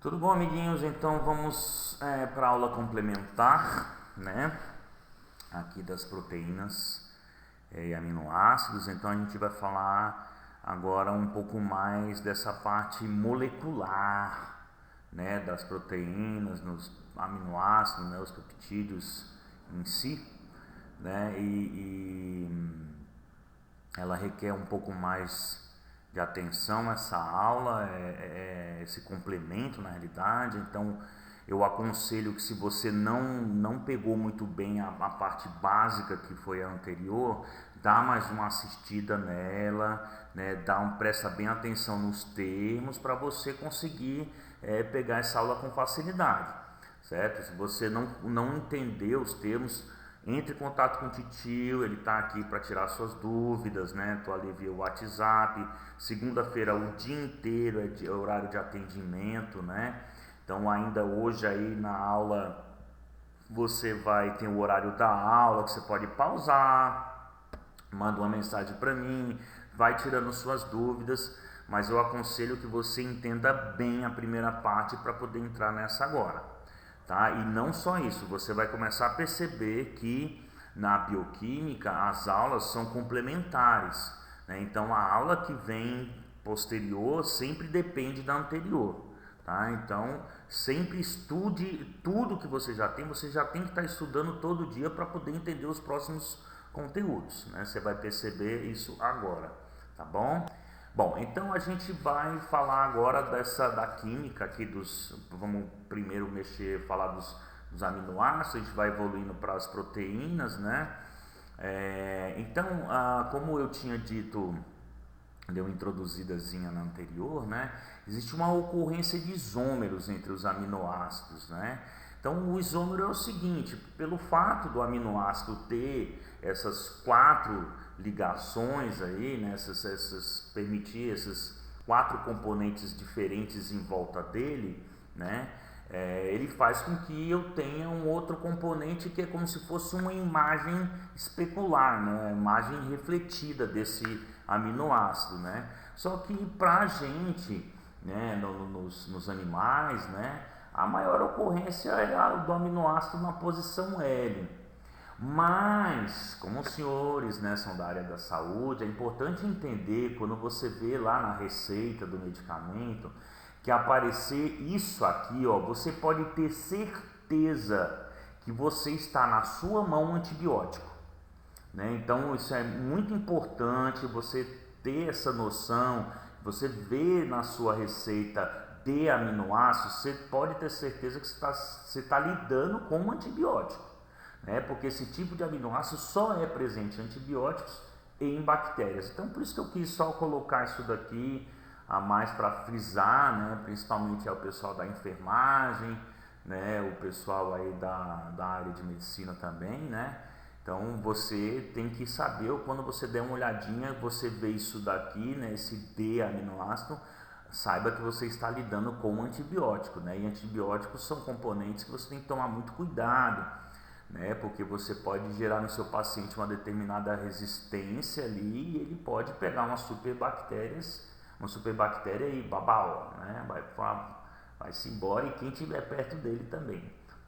Tudo bom, amiguinhos? Então vamos para a aula complementar, né? Aqui das proteínas e aminoácidos. Então a gente vai falar agora um pouco mais dessa parte molecular, né? Das proteínas, nos aminoácidos, né? Os peptídeos em si, né? E ela requer um pouco mais de atenção essa aula, esse complemento na realidade. Então eu aconselho que, se você não pegou muito bem a parte básica que foi a anterior, dá mais uma assistida nela, né? Presta bem atenção nos termos para você conseguir pegar essa aula com facilidade, certo? Se você não entender os termos, entre em contato com o titio, ele está aqui para tirar suas dúvidas, né? Estou ali via WhatsApp. Segunda-feira o dia inteiro é horário de atendimento, né? Então ainda hoje aí na aula você vai ter o horário da aula que você pode pausar, manda uma mensagem para mim, vai tirando suas dúvidas, mas eu aconselho que você entenda bem a primeira parte para poder entrar nessa agora. Tá? E não só isso, você vai começar a perceber que na bioquímica as aulas são complementares, né? Então a aula que vem posterior sempre depende da anterior, tá? Então sempre estude tudo que você já tem que estar estudando todo dia para poder entender os próximos conteúdos, né? Você vai perceber isso agora, tá bom? Bom, então a gente vai falar agora da química aqui vamos primeiro falar dos aminoácidos, a gente vai evoluindo para as proteínas, né? Então, como eu tinha dito, deu uma introduzidazinha na anterior, né? Existe uma ocorrência de isômeros entre os aminoácidos, né? Então o isômero é o seguinte: pelo fato do aminoácido ter essas 4 ligações aí, né? Permitir esses 4 componentes diferentes em volta dele, né? Ele faz com que eu tenha um outro componente que é como se fosse uma imagem especular, né? Uma imagem refletida desse aminoácido, né? Só que para a gente, né, nos animais, né, a maior ocorrência é a do aminoácido na posição L. Mas, como os senhores, né, são da área da saúde, é importante entender, quando você vê lá na receita do medicamento que aparecer isso aqui, ó, você pode ter certeza que você está na sua mão um antibiótico, né? Então isso é muito importante, você ter essa noção. Você vê na sua receita de aminoácidos, você pode ter certeza que você está lidando com um antibiótico, né? Porque esse tipo de aminoácido só é presente em antibióticos e em bactérias. Então por isso que eu quis só colocar isso daqui a mais para frisar, né? Principalmente o pessoal da enfermagem, né? O pessoal aí da área de medicina também, né? Então você tem que saber, quando você der uma olhadinha, você vê isso daqui, né? Esse D aminoácido, saiba que você está lidando com um antibiótico, né? E antibióticos são componentes que você tem que tomar muito cuidado, né? Porque você pode gerar no seu paciente uma determinada resistência ali e ele pode pegar uma superbactéria e babau, né? Vai-se embora, e quem estiver perto dele também,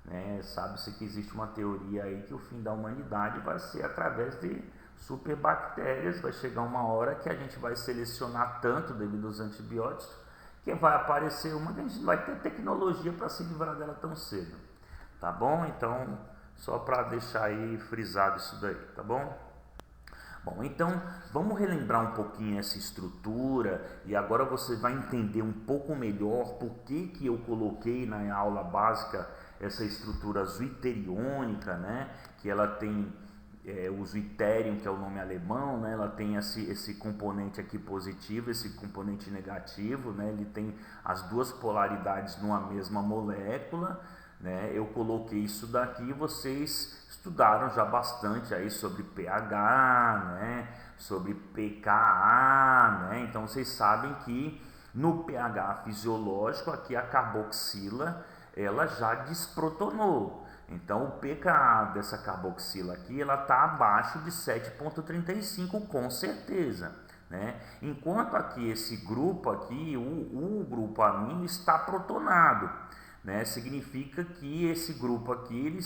né? Sabe-se que existe uma teoria aí que o fim da humanidade vai ser através de superbactérias. Vai chegar uma hora que a gente vai selecionar tanto devido aos antibióticos que vai aparecer uma que a gente não vai ter tecnologia para se livrar dela tão cedo, tá bom? Então, só para deixar aí frisado isso daí, tá bom? Bom, então vamos relembrar um pouquinho essa estrutura, e agora você vai entender um pouco melhor por que eu coloquei na aula básica essa estrutura zwitteriônica, né? Que ela tem o zwitterium, que é o nome alemão, né? Ela tem esse componente aqui positivo, esse componente negativo, né? Ele tem as duas polaridades numa mesma molécula, né? Eu coloquei isso daqui, vocês estudaram já bastante aí sobre pH, né? Sobre pKa, né? Então vocês sabem que no pH fisiológico aqui a carboxila ela já desprotonou. Então o pKa dessa carboxila aqui ela está abaixo de 7,35 com certeza, né? Enquanto aqui esse grupo aqui, o grupo amino está protonado, né? Significa que esse grupo aqui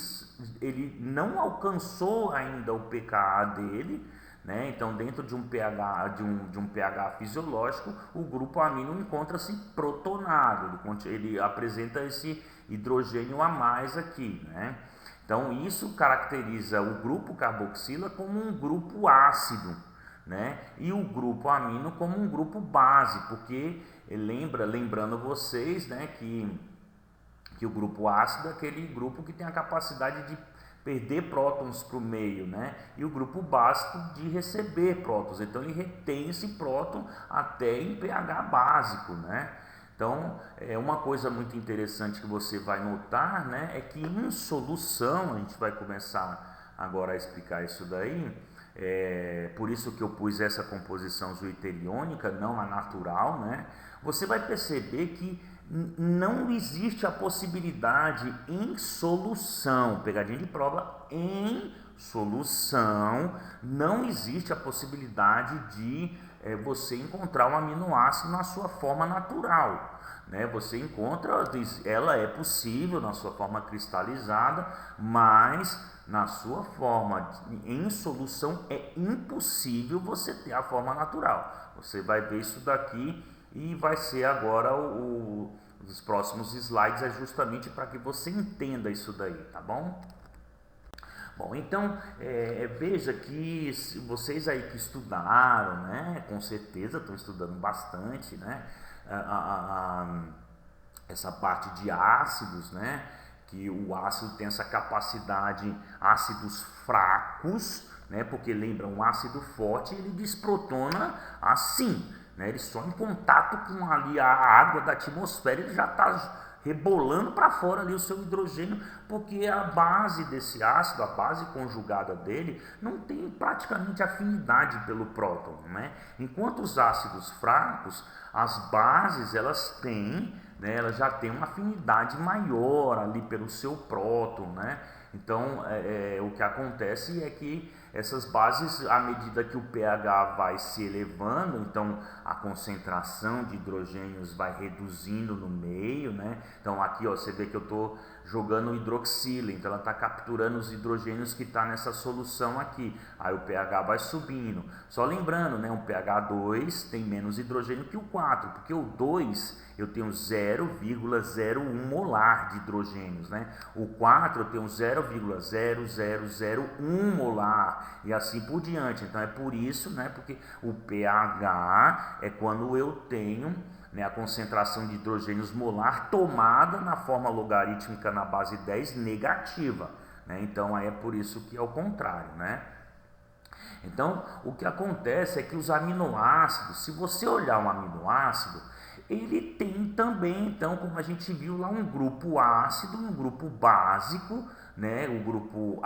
ele não alcançou ainda o pKa dele, né? Então, dentro de um pH de um pH fisiológico, o grupo amino encontra-se protonado, ele apresenta esse hidrogênio a mais aqui, né? Então, isso caracteriza o grupo carboxila como um grupo ácido, né? E o grupo amino como um grupo base, porque lembrando vocês, né, que o grupo ácido é aquele grupo que tem a capacidade de perder prótons para o meio, né? E o grupo básico de receber prótons. Então ele retém esse próton até em pH básico, né? Então, uma coisa muito interessante que você vai notar, né, é que em solução, a gente vai começar agora a explicar isso daí, por isso que eu pus essa composição zwitteriônica, não a natural, né? Você vai perceber que não existe a possibilidade em solução, pegadinha de prova, em solução, não existe a possibilidade de você encontrar um aminoácido na sua forma natural, né? Você encontra, ela é possível na sua forma cristalizada, mas na sua forma em solução é impossível você ter a forma natural. Você vai ver isso daqui e vai ser agora os próximos slides, é justamente para que você entenda isso daí, tá bom? Bom, então veja que vocês aí que estudaram, né, com certeza estão estudando bastante, né, essa parte de ácidos, né, que o ácido tem essa capacidade, ácidos fracos, né, porque lembra, um ácido forte ele desprotona assim, né, ele só em contato com ali a água da atmosfera ele já está rebolando para fora ali o seu hidrogênio, porque a base desse ácido, a base conjugada dele, não tem praticamente afinidade pelo próton, né? Enquanto os ácidos fracos, as bases elas têm, né, elas já têm uma afinidade maior ali pelo seu próton, né? Então, o que acontece é que essas bases, à medida que o pH vai se elevando, então a concentração de hidrogênios vai reduzindo no meio, né? Então aqui, ó, você vê que eu estou jogando hidroxila, então ela está capturando os hidrogênios que está nessa solução aqui. Aí o pH vai subindo. Só lembrando, né, um pH 2 tem menos hidrogênio que o 4, porque o 2 eu tenho 0,01 molar de hidrogênios, né? O 4 eu tenho 0,0001 molar e assim por diante. Então é por isso, né, porque o pH é quando eu tenho, né, a concentração de hidrogênios molar tomada na forma logarítmica na base 10 negativa, né? Então aí é por isso que é o contrário, né? Então o que acontece é que os aminoácidos, se você olhar um aminoácido, ele tem também, então, como a gente viu lá, um grupo ácido, um grupo básico, né, o grupo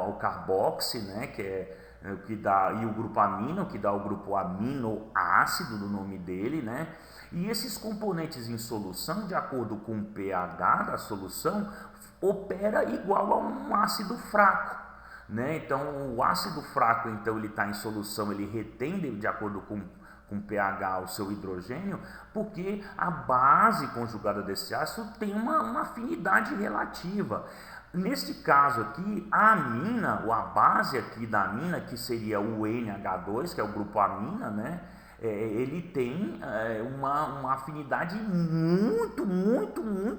o carboxy, né, que é o que dá, e o grupo amino, que dá o grupo aminoácido do nome dele, né? E esses componentes em solução, de acordo com o pH da solução, opera igual a um ácido fraco, né? Então, o ácido fraco, então, ele está em solução, ele retém de acordo com pH o seu hidrogênio, porque a base conjugada desse ácido tem uma afinidade relativa. Neste caso aqui, a amina, ou a base aqui da amina, que seria o NH2, que é o grupo amina, né? Ele tem uma afinidade muito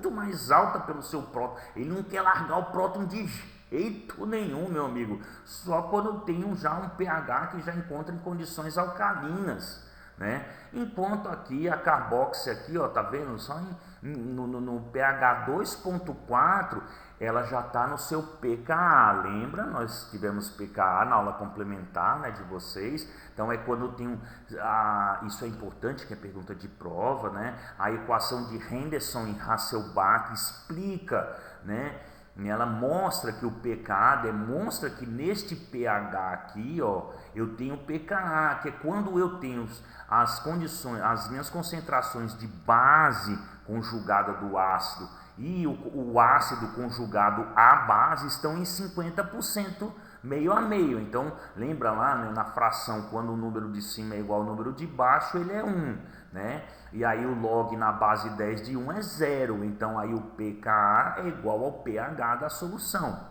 mais alta pelo seu próton. Ele não quer largar o próton de jeito nenhum, meu amigo. Só quando eu tenho já um pH que já encontra em condições alcalinas, né? Enquanto aqui a carboxy aqui, ó, tá vendo? Só no pH 2.4 ela já está no seu pKa. Lembra? Nós tivemos pKa na aula complementar, né, de vocês. Então é quando eu tenho isso é importante, que é pergunta de prova, né? A equação de Henderson e Hasselbalch explica, né? Ela mostra que o pKa demonstra que neste pH aqui, ó, eu tenho pKa, que é quando eu tenho as condições, as minhas concentrações de base conjugada do ácido e o ácido conjugado à base estão em 50%, meio a meio. Então, lembra lá, né, na fração, quando o número de cima é igual ao número de baixo, ele é 1, né? E aí o log na base 10 de 1 é 0. Então, aí o pKa é igual ao pH da solução.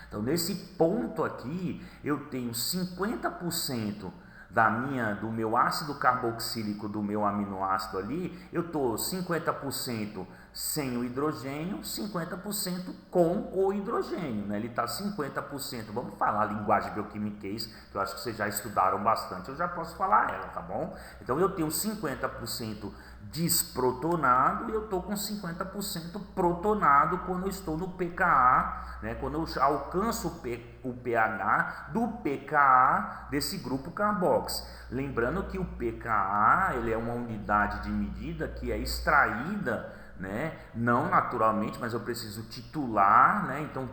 Então, nesse ponto aqui, eu tenho 50% do meu ácido carboxílico, do meu aminoácido ali, eu estou 50% sem o hidrogênio, 50% com o hidrogênio, né? Ele está 50%, vamos falar a linguagem bioquímica, que eu acho que vocês já estudaram bastante, eu já posso falar ela, tá bom? Então eu tenho 50% desprotonado e eu estou com 50% protonado quando eu estou no pKa, né? Quando eu alcanço o pH do pKa desse grupo carboxy. Lembrando que o pKa ele é uma unidade de medida que é extraída, né? Não naturalmente, mas eu preciso titular, né? Então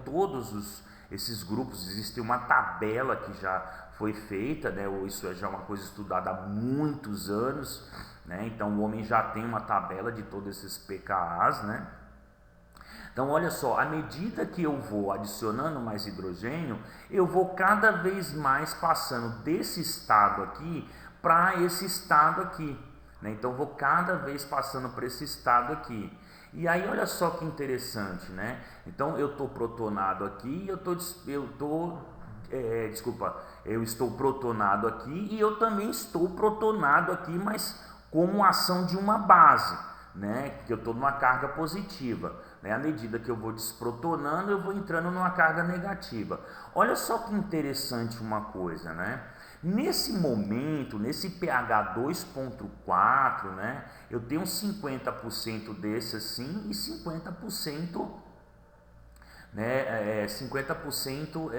esses grupos, existe uma tabela que já foi feita, né? Isso é já uma coisa estudada há muitos anos, né? Então o homem já tem uma tabela de todos esses pKas, né? Então olha só, à medida que eu vou adicionando mais hidrogênio, eu vou cada vez mais passando desse estado aqui para esse estado aqui, né? Então eu vou cada vez passando para esse estado aqui. E aí olha só que interessante, né? Então eu estou protonado aqui, eu estou protonado aqui e eu também estou protonado aqui, mas como ação de uma base, né? Que eu estou numa carga positiva, né? À medida que eu vou desprotonando, eu vou entrando numa carga negativa. Olha só que interessante uma coisa, né? Nesse momento, nesse pH 2.4, né? Eu tenho 50% desse assim e 50%, né, 50%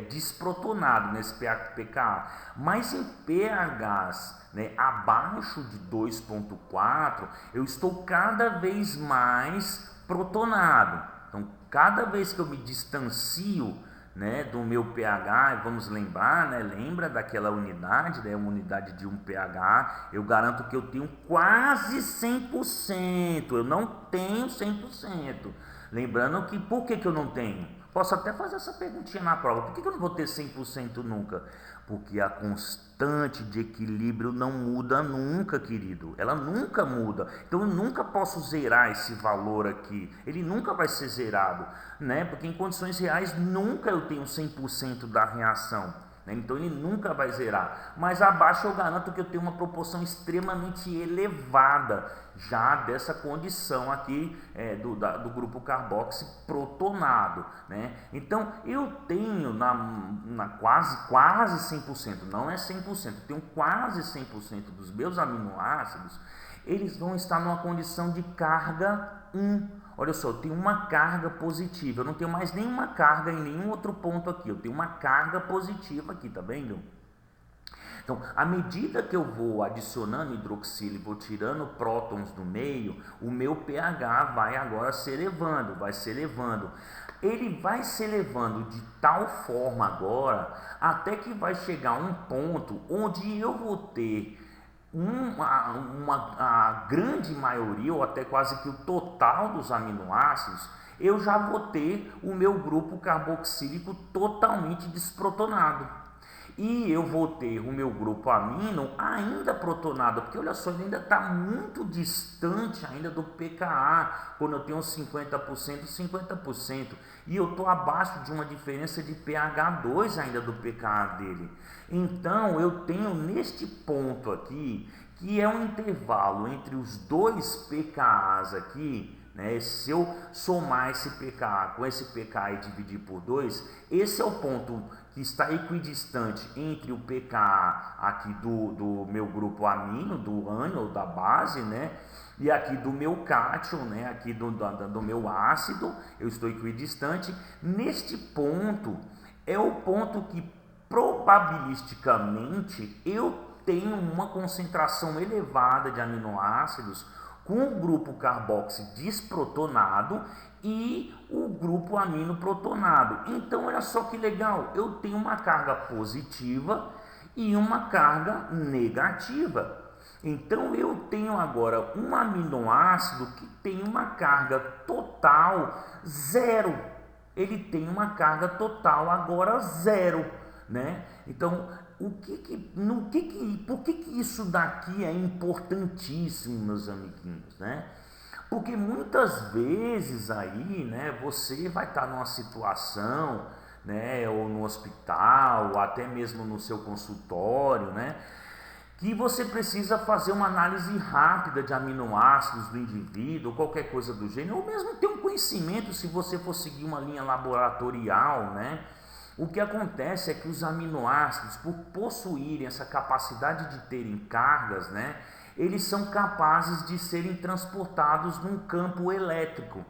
desprotonado nesse pKa, mas em pHs, né, abaixo de 2.4 eu estou cada vez mais protonado. Então cada vez que eu me distancio, né, do meu pH, vamos lembrar, né, lembra daquela unidade, né, uma unidade de 1 pH, eu garanto que eu tenho quase 100%, eu não tenho 100%. Lembrando que, por que eu não tenho? Posso até fazer essa perguntinha na prova, por que eu não vou ter 100% nunca? Porque a constante de equilíbrio não muda nunca, querido, ela nunca muda, então eu nunca posso zerar esse valor aqui, ele nunca vai ser zerado, né? Porque em condições reais nunca eu tenho 100% da reação, né? Então ele nunca vai zerar, mas abaixo eu garanto que eu tenho uma proporção extremamente elevada já dessa condição aqui do grupo carboxy protonado, né? Então eu tenho na quase 100%, não é 100%, eu tenho quase 100% dos meus aminoácidos, eles vão estar numa condição de carga 1. Olha só, eu tenho uma carga positiva, eu não tenho mais nenhuma carga em nenhum outro ponto aqui, eu tenho uma carga positiva aqui, tá vendo? Então, à medida que eu vou adicionando hidroxílio e vou tirando prótons do meio, o meu pH vai agora se elevando, Ele vai se elevando de tal forma agora, até que vai chegar um ponto onde eu vou ter a grande maioria, ou até quase que o total dos aminoácidos, eu já vou ter o meu grupo carboxílico totalmente desprotonado. E eu vou ter o meu grupo amino ainda protonado, porque olha só, ele ainda está muito distante ainda do pKa, quando eu tenho 50%, 50%, e eu estou abaixo de uma diferença de pH 2 ainda do pKa dele. Então eu tenho neste ponto aqui, que é um intervalo entre os dois pKas aqui, né? Se eu somar esse pKa com esse pKa e dividir por 2, esse é o ponto que está equidistante entre o pKa aqui do meu grupo amino, do ânion, da base, né? E aqui do meu cátion, né? Aqui do meu ácido, eu estou equidistante. Neste ponto, é o ponto que probabilisticamente eu tenho uma concentração elevada de aminoácidos com o grupo carboxy desprotonado e o grupo amino protonado. Então olha só que legal, eu tenho uma carga positiva e uma carga negativa. Então eu tenho agora um aminoácido que tem uma carga total zero. ele tem uma carga total agora 0, né? Então, por que isso daqui é importantíssimo, meus amiguinhos, né? Porque muitas vezes aí, né, você vai estar numa situação, né, ou no hospital, ou até mesmo no seu consultório, né, que você precisa fazer uma análise rápida de aminoácidos do indivíduo, ou qualquer coisa do gênero, ou mesmo ter um conhecimento se você for seguir uma linha laboratorial, né? O que acontece é que os aminoácidos, por possuírem essa capacidade de terem cargas, né, eles são capazes de serem transportados num campo elétrico.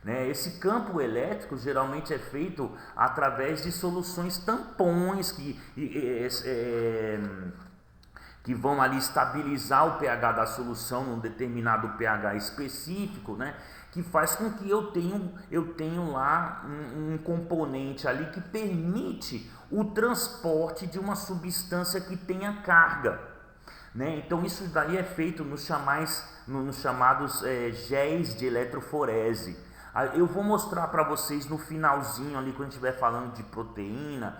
Né? Esse campo elétrico geralmente é feito através de soluções tampões que vão ali estabilizar o pH da solução num determinado pH específico, né? Que faz com que eu tenho lá um componente ali que permite o transporte de uma substância que tenha carga. Né? Então isso daí é feito nos chamados géis de eletroforese. Eu vou mostrar para vocês no finalzinho ali, quando estiver falando de proteína,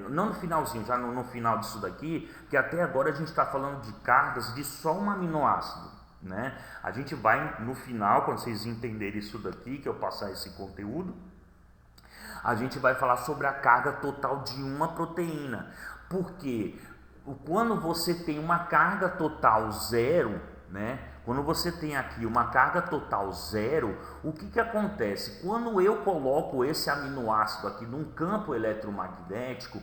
não no finalzinho, já no final disso daqui, que até agora a gente está falando de cargas de só um aminoácido, né? A gente vai no final, quando vocês entenderem isso daqui, que eu passar esse conteúdo, a gente vai falar sobre a carga total de uma proteína, porque quando você tem uma carga total 0, né? Quando você tem aqui uma carga total 0, o que acontece? Quando eu coloco esse aminoácido aqui num campo eletromagnético,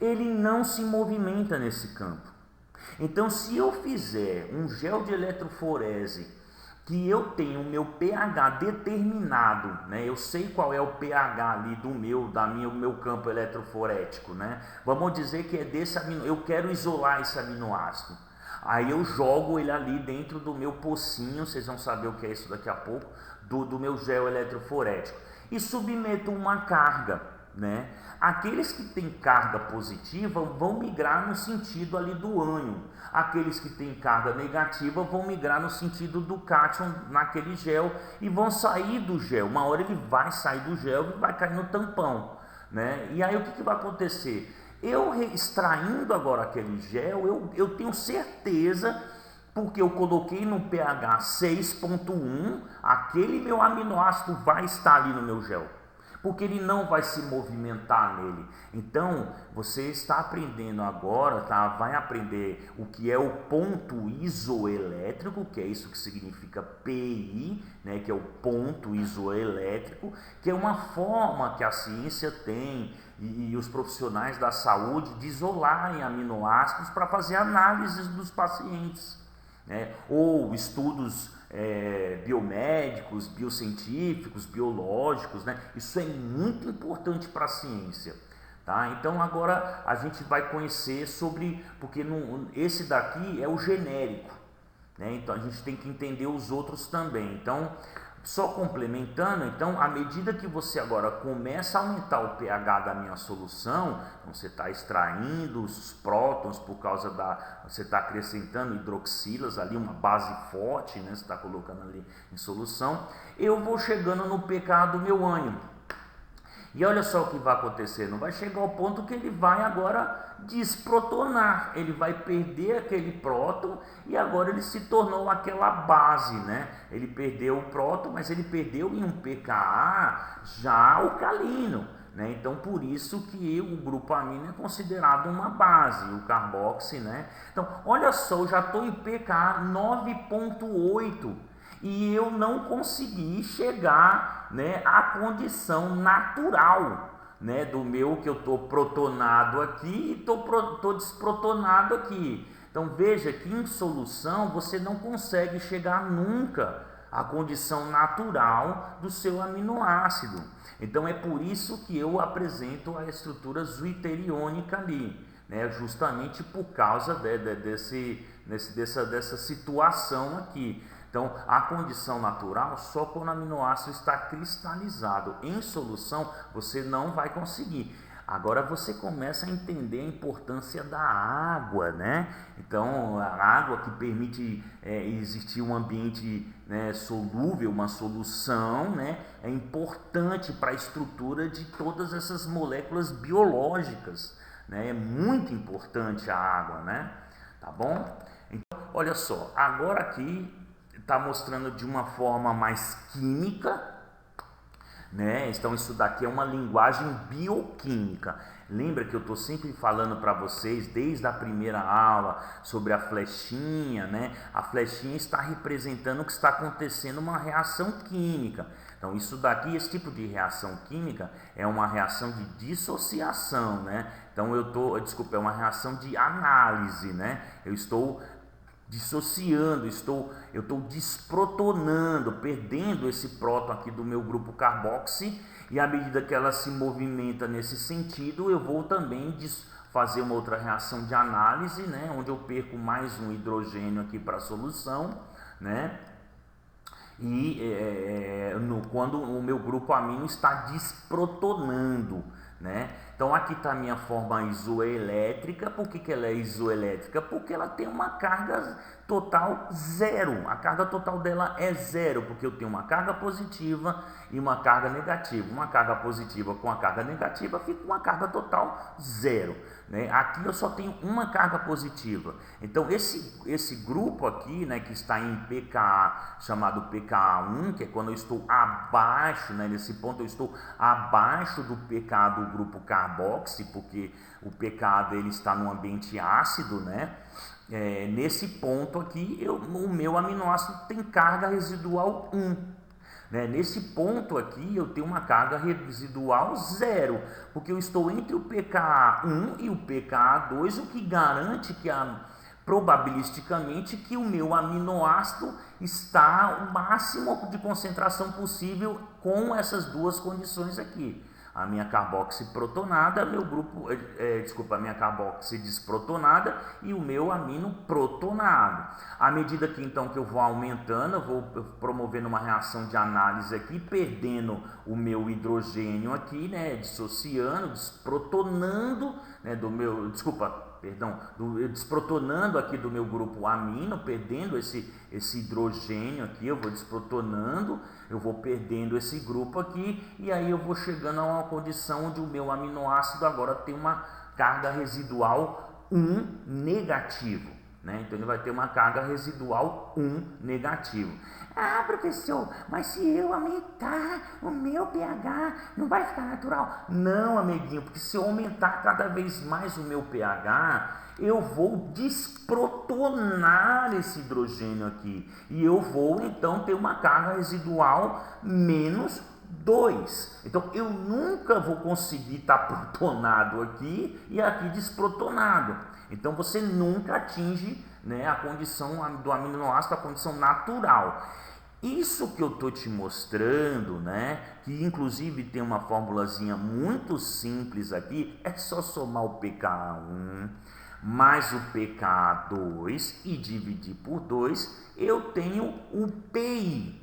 ele não se movimenta nesse campo. Então, se eu fizer um gel de eletroforese, que eu tenho o meu pH determinado, né? Eu sei qual é o pH ali do meu campo eletroforético, né? Vamos dizer que é desse eu quero isolar esse aminoácido. Aí eu jogo ele ali dentro do meu pocinho, vocês vão saber o que é isso daqui a pouco, do meu gel eletroforético, e submeto uma carga, né? Aqueles que têm carga positiva vão migrar no sentido ali do ânion, aqueles que têm carga negativa vão migrar no sentido do cátion naquele gel e vão sair do gel. Uma hora ele vai sair do gel e vai cair no tampão, né? E aí o que vai acontecer? Eu extraindo agora aquele gel, eu tenho certeza, porque eu coloquei no pH 6.1, aquele meu aminoácido vai estar ali no meu gel, porque ele não vai se movimentar nele. Então, você está aprendendo agora, tá? Vai aprender o que é o ponto isoelétrico, que é isso que significa PI, né? Que é o ponto isoelétrico, que é uma forma que a ciência tem e os profissionais da saúde de isolarem aminoácidos para fazer análises dos pacientes, né? Ou estudos biomédicos, biocientíficos, biológicos, né? Isso é muito importante para a ciência, tá? Então agora a gente vai conhecer sobre, porque esse daqui é o genérico, né? Então a gente tem que entender os outros também. Então, só complementando, então, à medida que você agora começa a aumentar o pH da minha solução, então você está extraindo os prótons por causa você está acrescentando hidroxilas ali, uma base forte, né? Você está colocando ali em solução, eu vou chegando no pK do meu ânion. E olha só o que vai acontecer, não vai chegar ao ponto que ele vai agora desprotonar, ele vai perder aquele próton e agora ele se tornou aquela base, né? Ele perdeu o próton, mas ele perdeu em um pKa já alcalino, né? Então por isso que o grupo amino é considerado uma base, o carboxi, né? Então olha só, eu já estou em pKa 9.8. E eu não consegui chegar, né, à condição natural, né, do meu, que eu estou protonado aqui e estou desprotonado aqui. Então veja que em solução você não consegue chegar nunca à condição natural do seu aminoácido. Então é por isso que eu apresento a estrutura zwitteriônica ali, né, justamente por causa dessa situação aqui. Então, a condição natural só quando o aminoácido está cristalizado. Em solução, você não vai conseguir. Agora você começa a entender a importância da água, né? Então, a água que permite existir um ambiente, né, solúvel, uma solução, né, é importante para a estrutura de todas essas moléculas biológicas, né? É muito importante a água, né? Tá bom? Então, olha só, agora aqui está mostrando de uma forma mais química, né? Então isso daqui é uma linguagem bioquímica. Lembra que eu estou sempre falando para vocês desde a primeira aula sobre a flechinha, né? A flechinha está representando o que está acontecendo, uma reação química. Então isso daqui, esse tipo de reação química é uma reação de dissociação, né? Então é uma reação de análise, né? Eu estou dissociando, eu estou desprotonando, perdendo esse próton aqui do meu grupo carboxy, e à medida que ela se movimenta nesse sentido, eu vou também fazer uma outra reação de análise, né, onde eu perco mais um hidrogênio aqui para a solução, né, e quando o meu grupo amino está desprotonando, né? Então aqui está a minha forma isoelétrica. Por que ela é isoelétrica? Porque ela tem uma carga total zero. A carga total dela é zero, porque eu tenho uma carga positiva e uma carga negativa. Uma carga positiva com a carga negativa fica uma carga total zero, né? Aqui eu só tenho uma carga positiva. Então esse grupo aqui, né, que está em pKa, chamado pKa1, que é quando eu estou abaixo, né, nesse ponto eu estou abaixo do pKa do grupo carboxy, porque o pKa dele está no ambiente ácido, né? Nesse ponto aqui, o meu aminoácido tem carga residual 1. Né? Nesse ponto aqui, eu tenho uma carga residual 0, porque eu estou entre o pKa1 e o pKa2, o que garante que probabilisticamente que o meu aminoácido está o máximo de concentração possível com essas duas condições aqui. A minha carboxy protonada, a minha carboxy desprotonada e o meu amino protonado. À medida que então que eu vou aumentando, eu vou promovendo uma reação de análise aqui, perdendo o meu hidrogênio aqui, né, dissociando, desprotonando, né, desprotonando aqui do meu grupo amino, perdendo esse hidrogênio aqui, eu vou desprotonando, eu vou perdendo esse grupo aqui, e aí eu vou chegando a uma condição onde o meu aminoácido agora tem uma carga residual 1 negativo, né? Então ele vai ter uma carga residual 1 negativo. Ah, professor, mas se eu aumentar o meu pH, não vai ficar natural? Não, amiguinho, porque se eu aumentar cada vez mais o meu pH, eu vou desprotonar esse hidrogênio aqui. E eu vou, então, ter uma carga residual menos 2. Então, eu nunca vou conseguir estar protonado aqui e aqui desprotonado. Então, você nunca atinge, né, a condição do aminoácido, a condição natural. Isso que eu estou te mostrando, né, que inclusive tem uma formulazinha muito simples aqui, é só somar o pKa1 mais o pKa2 e dividir por 2, eu tenho o PI.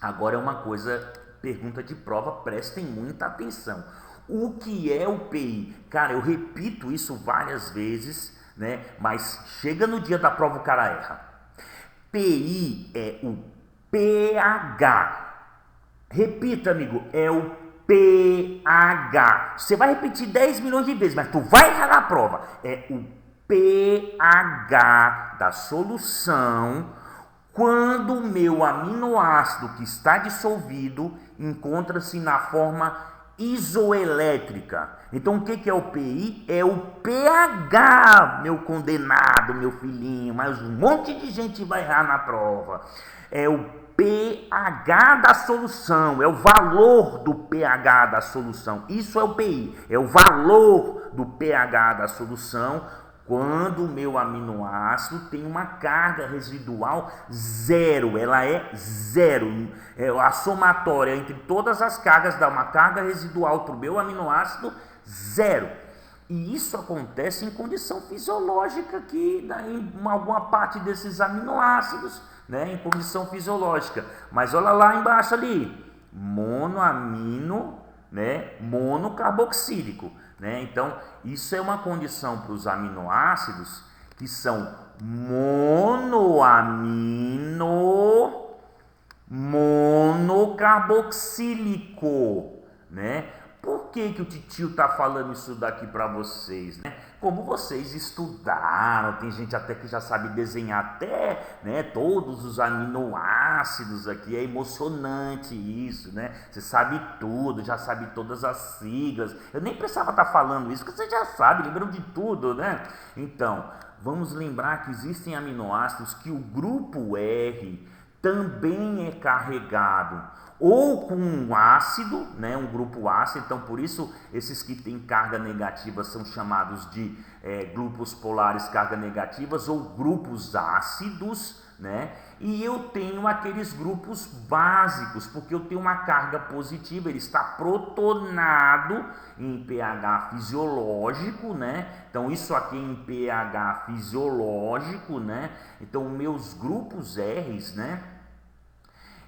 Agora é uma coisa, pergunta de prova, prestem muita atenção. O que é o PI? Cara, eu repito isso várias vezes, né, mas chega no dia da prova o cara erra. PI é o pH. Repita, amigo, é o pH. Você vai repetir 10 milhões de vezes, mas tu vai errar na prova. É o pH da solução quando o meu aminoácido que está dissolvido encontra-se na forma isoelétrica. Então o que é o PI? É o pH, meu condenado, meu filhinho, mas um monte de gente vai errar na prova. É o pH da solução, é o valor do pH da solução. Isso é o PI, é o valor do pH da solução quando o meu aminoácido tem uma carga residual 0. Ela é 0. A somatória entre todas as cargas dá uma carga residual para o meu aminoácido 0. E isso acontece em condição fisiológica aqui, em alguma parte desses aminoácidos, né, em condição fisiológica. Mas olha lá embaixo ali, monoamino, né, monocarboxílico. né? Então, isso é uma condição para os aminoácidos que são monoamino monocarboxílico, né? Por que o titio tá falando isso daqui para vocês, né? Como vocês estudaram, tem gente até que já sabe desenhar até, né, todos os aminoácidos aqui, é emocionante isso, né? Você sabe tudo, já sabe todas as siglas. Eu nem precisava estar falando isso, porque você já sabe, lembram de tudo, né? Então, vamos lembrar que existem aminoácidos que o grupo R também é carregado ou com um ácido, né, um grupo ácido. Então por isso esses que têm carga negativa são chamados de grupos polares carga negativas ou grupos ácidos, né? E eu tenho aqueles grupos básicos, porque eu tenho uma carga positiva, ele está protonado em pH fisiológico, né? Então isso aqui é em pH fisiológico, né? Então meus grupos R's, né,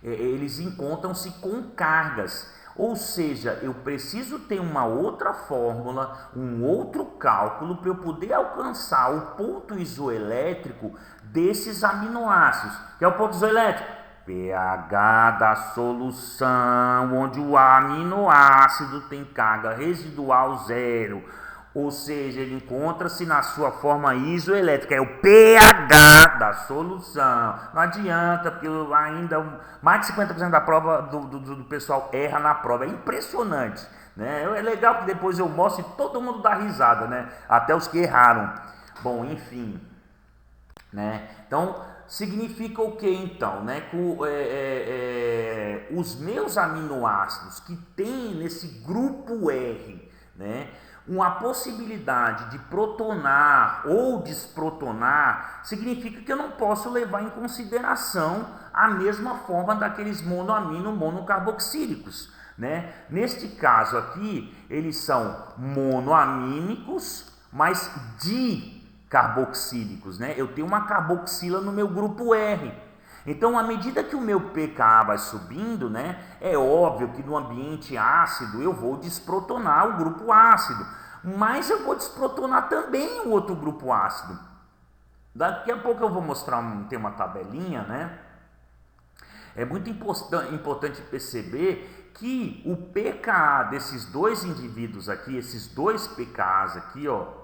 eles encontram-se com cargas, ou seja, eu preciso ter uma outra fórmula, um outro cálculo para eu poder alcançar o ponto isoelétrico desses aminoácidos. Que é o ponto isoelétrico? pH da solução, onde o aminoácido tem carga residual zero. Ou seja, ele encontra-se na sua forma isoelétrica, é o pH da solução. Não adianta, porque ainda mais de 50% da prova do pessoal erra na prova. É impressionante, né? É legal que depois eu mostro e todo mundo dá risada, né? Até os que erraram. Bom, enfim, né? Então, significa o que então, né? Os meus aminoácidos que tem nesse grupo R, né, uma possibilidade de protonar ou desprotonar, significa que eu não posso levar em consideração a mesma forma daqueles monoamino monocarboxílicos, né? Neste caso aqui, eles são monoamínicos, mas dicarboxílicos, né? Eu tenho uma carboxila no meu grupo R. Então, à medida que o meu pKa vai subindo, né, é óbvio que no ambiente ácido eu vou desprotonar o grupo ácido, mas eu vou desprotonar também o outro grupo ácido. Daqui a pouco eu vou mostrar, tem uma tabelinha, né? É muito importante perceber que o pKa desses dois indivíduos aqui, esses dois pKas aqui, ó,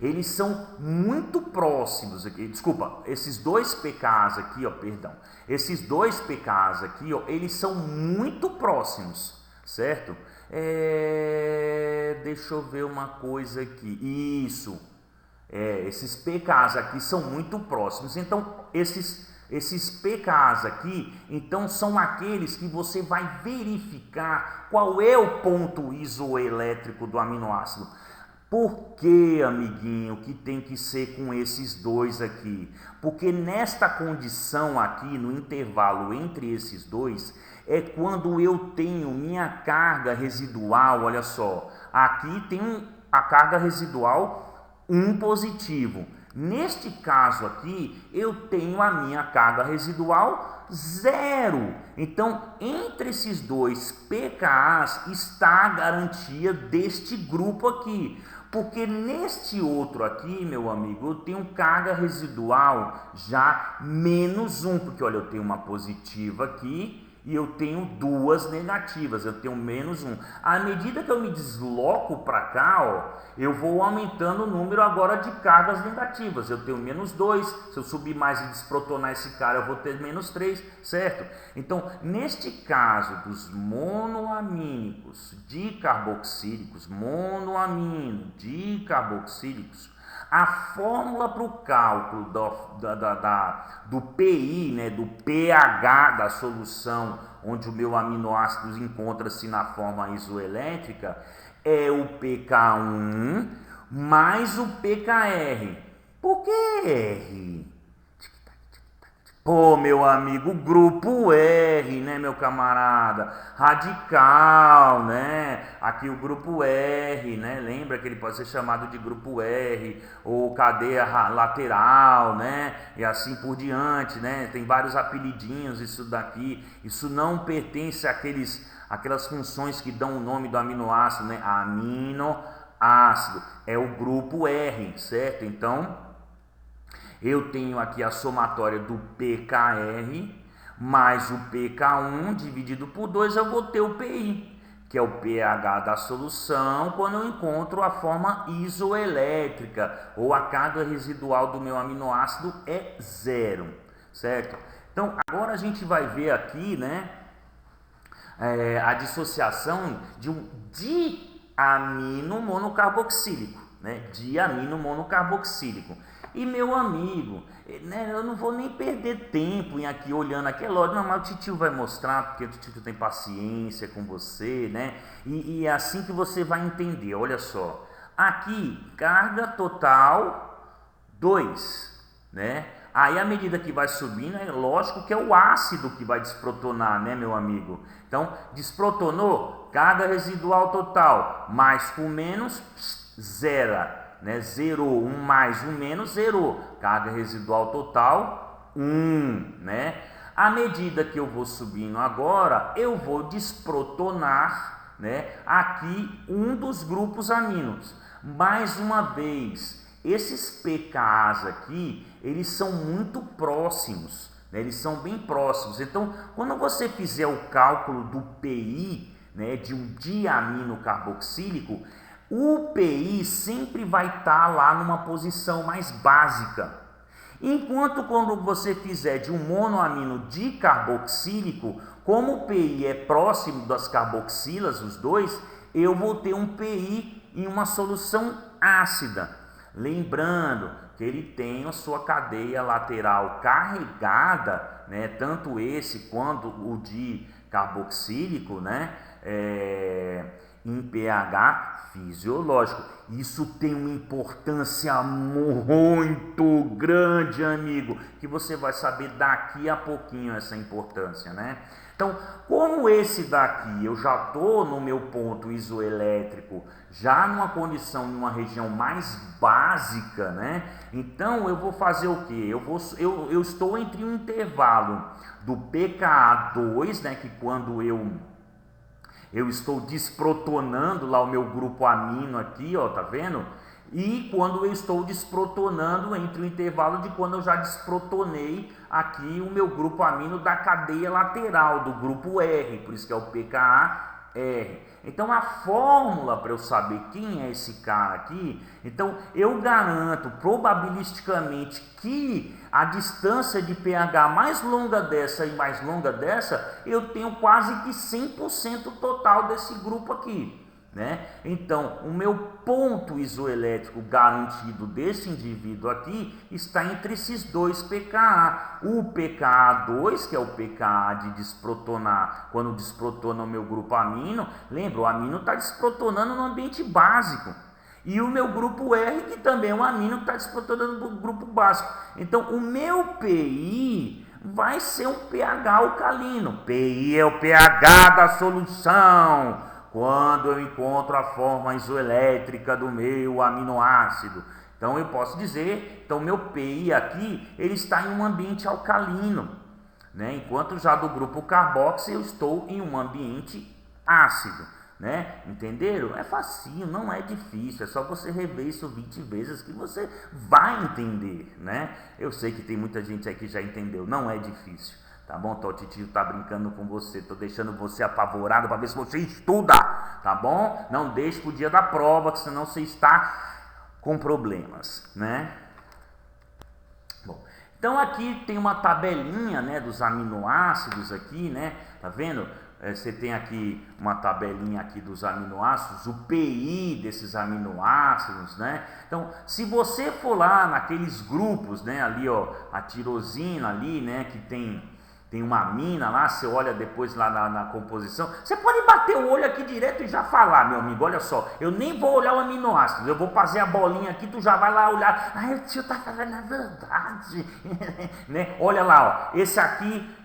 eles são muito próximos aqui, desculpa, esses dois pKs aqui, ó, perdão, esses dois pKs aqui, ó, eles são muito próximos, certo? Deixa eu ver uma coisa aqui, isso, esses pKs aqui são muito próximos, então esses pKs aqui, então são aqueles que você vai verificar qual é o ponto isoelétrico do aminoácido. Por que, amiguinho, que tem que ser com esses dois aqui? Porque nesta condição aqui, no intervalo entre esses dois, é quando eu tenho minha carga residual, olha só, aqui tem a carga residual 1 positivo. Neste caso aqui, eu tenho a minha carga residual 0. Então, entre esses dois pKas está a garantia deste grupo aqui. Porque neste outro aqui, meu amigo, eu tenho carga residual já menos 1, porque olha, eu tenho uma positiva aqui e eu tenho duas negativas, eu tenho menos 1. À medida que eu me desloco para cá, ó, eu vou aumentando o número agora de cargas negativas. Eu tenho menos 2, se eu subir mais e desprotonar esse cara, eu vou ter menos 3, certo? Então, neste caso dos monoamínicos dicarboxílicos, monoamino dicarboxílicos, a fórmula para o cálculo do PI, né, do pH da solução, onde o meu aminoácido encontra-se na forma isoelétrica, é o pK1 mais o pKr. Por que R? Pô, meu amigo, grupo R, né, meu camarada? Radical, né? Aqui o grupo R, né? Lembra que ele pode ser chamado de grupo R ou cadeia lateral, né? E assim por diante, né? Tem vários apelidinhos isso daqui. Isso não pertence aquelas funções que dão o nome do aminoácido, né? Aminoácido é o grupo R, certo? Então eu tenho aqui a somatória do pKr mais o pK1 dividido por 2, eu vou ter o pI, que é o pH da solução, quando eu encontro a forma isoelétrica, ou a carga residual do meu aminoácido é zero, certo? Então, agora a gente vai ver aqui, né, a dissociação de um diamino monocarboxílico, né, diamino monocarboxílico. E meu amigo, né, eu não vou nem perder tempo em aqui olhando aqui, é lógico, não, mas o titio vai mostrar, porque o titio tem paciência com você, né? E é assim que você vai entender, olha só. Aqui, carga total 2, né? Aí à medida que vai subindo, é lógico que é o ácido que vai desprotonar, né, meu amigo? Então, desprotonou, carga residual total, mais com menos, zera. Né? Zerou, 1 mais 1 menos, zerou. Carga residual total, 1. Né? À medida que eu vou subindo agora, eu vou desprotonar, né, aqui um dos grupos aminos. Mais uma vez, esses pKas aqui, eles são muito próximos, né? Eles são bem próximos. Então, quando você fizer o cálculo do pI, né, de um diamino carboxílico, o pI sempre vai estar lá numa posição mais básica. Enquanto quando você fizer de um monoamino dicarboxílico, como o pI é próximo das carboxilas, os dois, eu vou ter um pI em uma solução ácida. Lembrando que ele tem a sua cadeia lateral carregada, né, tanto esse quanto o dicarboxílico, né, em pH fisiológico. Isso tem uma importância muito grande, amigo, que você vai saber daqui a pouquinho essa importância, né? Então, como esse daqui eu já estou no meu ponto isoelétrico, já numa condição, numa região mais básica, né? Então eu vou fazer o que? Eu estou entre um intervalo do pKa2, né? Que quando eu estou desprotonando lá o meu grupo amino aqui, ó, tá vendo? E quando eu estou desprotonando entre o intervalo de quando eu já desprotonei aqui o meu grupo amino da cadeia lateral, do grupo R, por isso que é o pKa-R. Então a fórmula para eu saber quem é esse cara aqui, então eu garanto probabilisticamente que a distância de pH mais longa dessa e mais longa dessa, eu tenho quase que 100% total desse grupo aqui, né? Então, o meu ponto isoelétrico garantido desse indivíduo aqui está entre esses dois pKa. O pKa2, que é o pKa de desprotonar, quando desprotona o meu grupo amino, lembra, o amino está desprotonando no ambiente básico. E o meu grupo R, que também é um amino, está desprotonando no grupo básico. Então, o meu pI vai ser um pH alcalino. PI é o pH da solução, quando eu encontro a forma isoelétrica do meu aminoácido. Então eu posso dizer, então meu pI aqui, ele está em um ambiente alcalino, né? Enquanto já do grupo carboxy eu estou em um ambiente ácido, né? Entenderam? É facinho, não é difícil, é só você rever isso 20 vezes que você vai entender, né? Eu sei que tem muita gente aqui que já entendeu, não é difícil. Tá bom? Então, o titio tá brincando com você, tô deixando você apavorado para ver se você estuda, tá bom? Não deixe pro dia da prova, que senão você está com problemas, né? Bom, então aqui tem uma tabelinha, né, dos aminoácidos aqui, né? Tá vendo? Você tem aqui uma tabelinha aqui dos aminoácidos, o PI desses aminoácidos, né? Então, se você for lá naqueles grupos, né, ali, ó, a tirosina ali, né, que tem tem uma amina lá, você olha depois lá na composição, você pode bater o olho aqui direto e já falar, meu amigo, olha só, eu nem vou olhar o aminoácido, eu vou fazer a bolinha aqui, tu já vai lá olhar, o tio tá falando a verdade, né? Olha lá, ó, esse aqui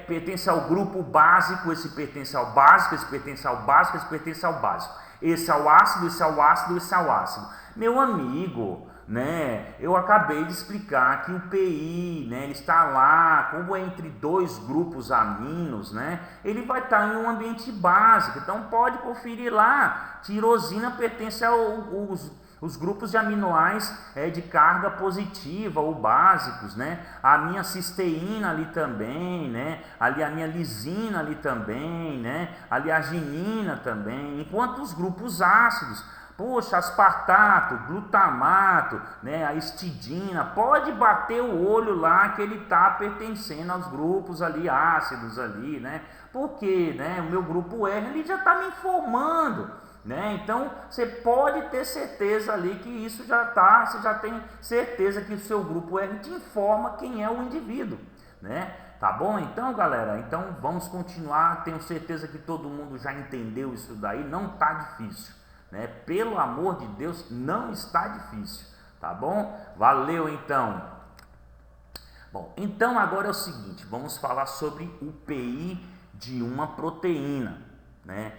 pertence ao grupo básico, esse pertence ao básico, esse pertence ao básico, esse pertence ao básico, esse é o ácido, esse é o ácido, esse é o ácido. Meu amigo, né, eu acabei de explicar que o PI, né, ele está lá, como é entre dois grupos aminos, né, ele vai estar em um ambiente básico, então pode conferir lá, tirosina pertence aos grupos de aminoácidos de carga positiva ou básicos, né, a minha cisteína ali também, né, ali a minha lisina ali também, né, ali a arginina também, enquanto os grupos ácidos, poxa, aspartato, glutamato, né, a histidina, pode bater o olho lá que ele está pertencendo aos grupos ali ácidos ali, né? Porque, né, o meu grupo R ele já está me informando, né? Então você pode ter certeza ali que isso já está, você já tem certeza que o seu grupo R te informa quem é o indivíduo, né? Tá bom? Então, galera, então vamos continuar. Tenho certeza que todo mundo já entendeu isso daí, não tá difícil. Né? Pelo amor de Deus, não está difícil, tá bom? Valeu então. Bom, então agora é o seguinte, vamos falar sobre o PI de uma proteína, né?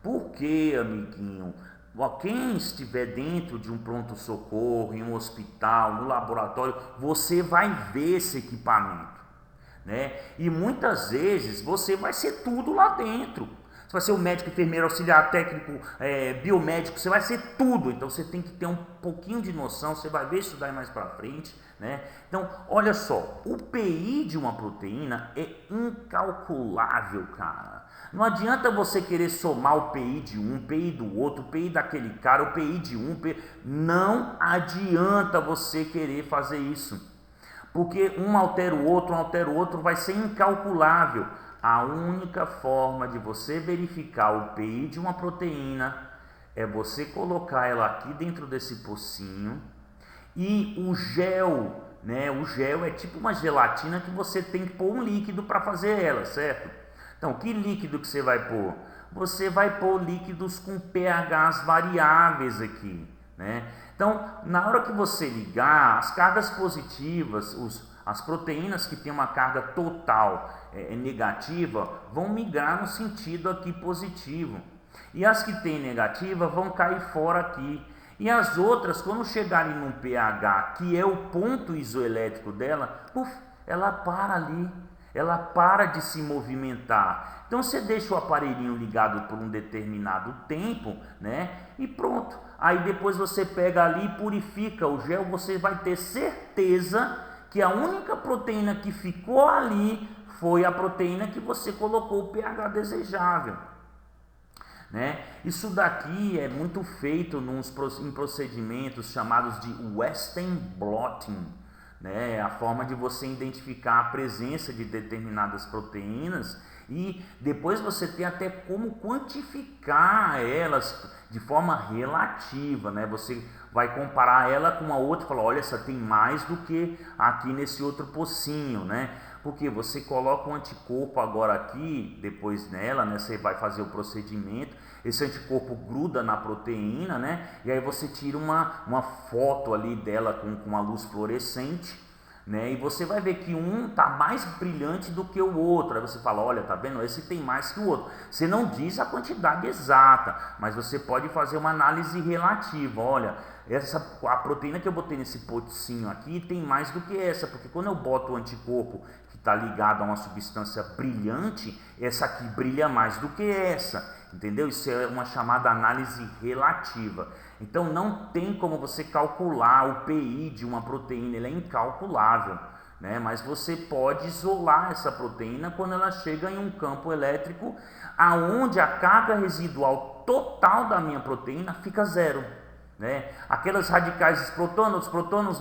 Porque, amiguinho, quem estiver dentro de um pronto-socorro, em um hospital, no laboratório, você vai ver esse equipamento, né? E muitas vezes você vai ser tudo lá dentro. Você vai ser o médico, enfermeiro, auxiliar técnico, biomédico, você vai ser tudo. Então você tem que ter um pouquinho de noção, você vai ver isso daí mais para frente, né? Então, olha só, o PI de uma proteína é incalculável, cara. Não adianta você querer somar o PI de um, o PI do outro, o PI daquele cara, o PI de um, não adianta você querer fazer isso. Porque um altera o outro, vai ser incalculável. A única forma de você verificar o PI de uma proteína é você colocar ela aqui dentro desse pocinho e o gel, né? O gel é tipo uma gelatina que você tem que pôr um líquido para fazer ela, certo? Então, que líquido que você vai pôr? Você vai pôr líquidos com pHs variáveis aqui, né? Então, na hora que você ligar, as cargas positivas, as proteínas que têm uma carga total negativa vão migrar no sentido aqui positivo. E as que têm negativa vão cair fora aqui. E as outras, quando chegarem num pH, que é o ponto isoelétrico dela, ela para ali. Ela para de se movimentar. Então você deixa o aparelhinho ligado por um determinado tempo, né? E pronto. Aí depois você pega ali e purifica o gel, você vai ter certeza que a única proteína que ficou ali foi a proteína que você colocou o pH desejável, né? Isso daqui é muito feito em procedimentos chamados de Western blotting, né? A forma de você identificar a presença de determinadas proteínas e depois você tem até como quantificar elas de forma relativa, né? Você vai comparar ela com a outra e falar, olha, essa tem mais do que aqui nesse outro pocinho, né? Porque você coloca um anticorpo agora aqui, depois nela, né? Você vai fazer o procedimento, esse anticorpo gruda na proteína, né? E aí você tira uma foto ali dela com uma luz fluorescente, né? E você vai ver que um tá mais brilhante do que o outro. Aí você fala, olha, tá vendo? Esse tem mais que o outro. Você não diz a quantidade exata, mas você pode fazer uma análise relativa. Olha, a proteína que eu botei nesse potinho aqui tem mais do que essa, porque quando eu boto o anticorpo que está ligado a uma substância brilhante, essa aqui brilha mais do que essa, entendeu? Isso é uma chamada análise relativa. Então não tem como você calcular o PI de uma proteína, ele é incalculável, né? Mas você pode isolar essa proteína quando ela chega em um campo elétrico aonde a carga residual total da minha proteína fica zero, né? Aquelas radicais desprotônio, protônio,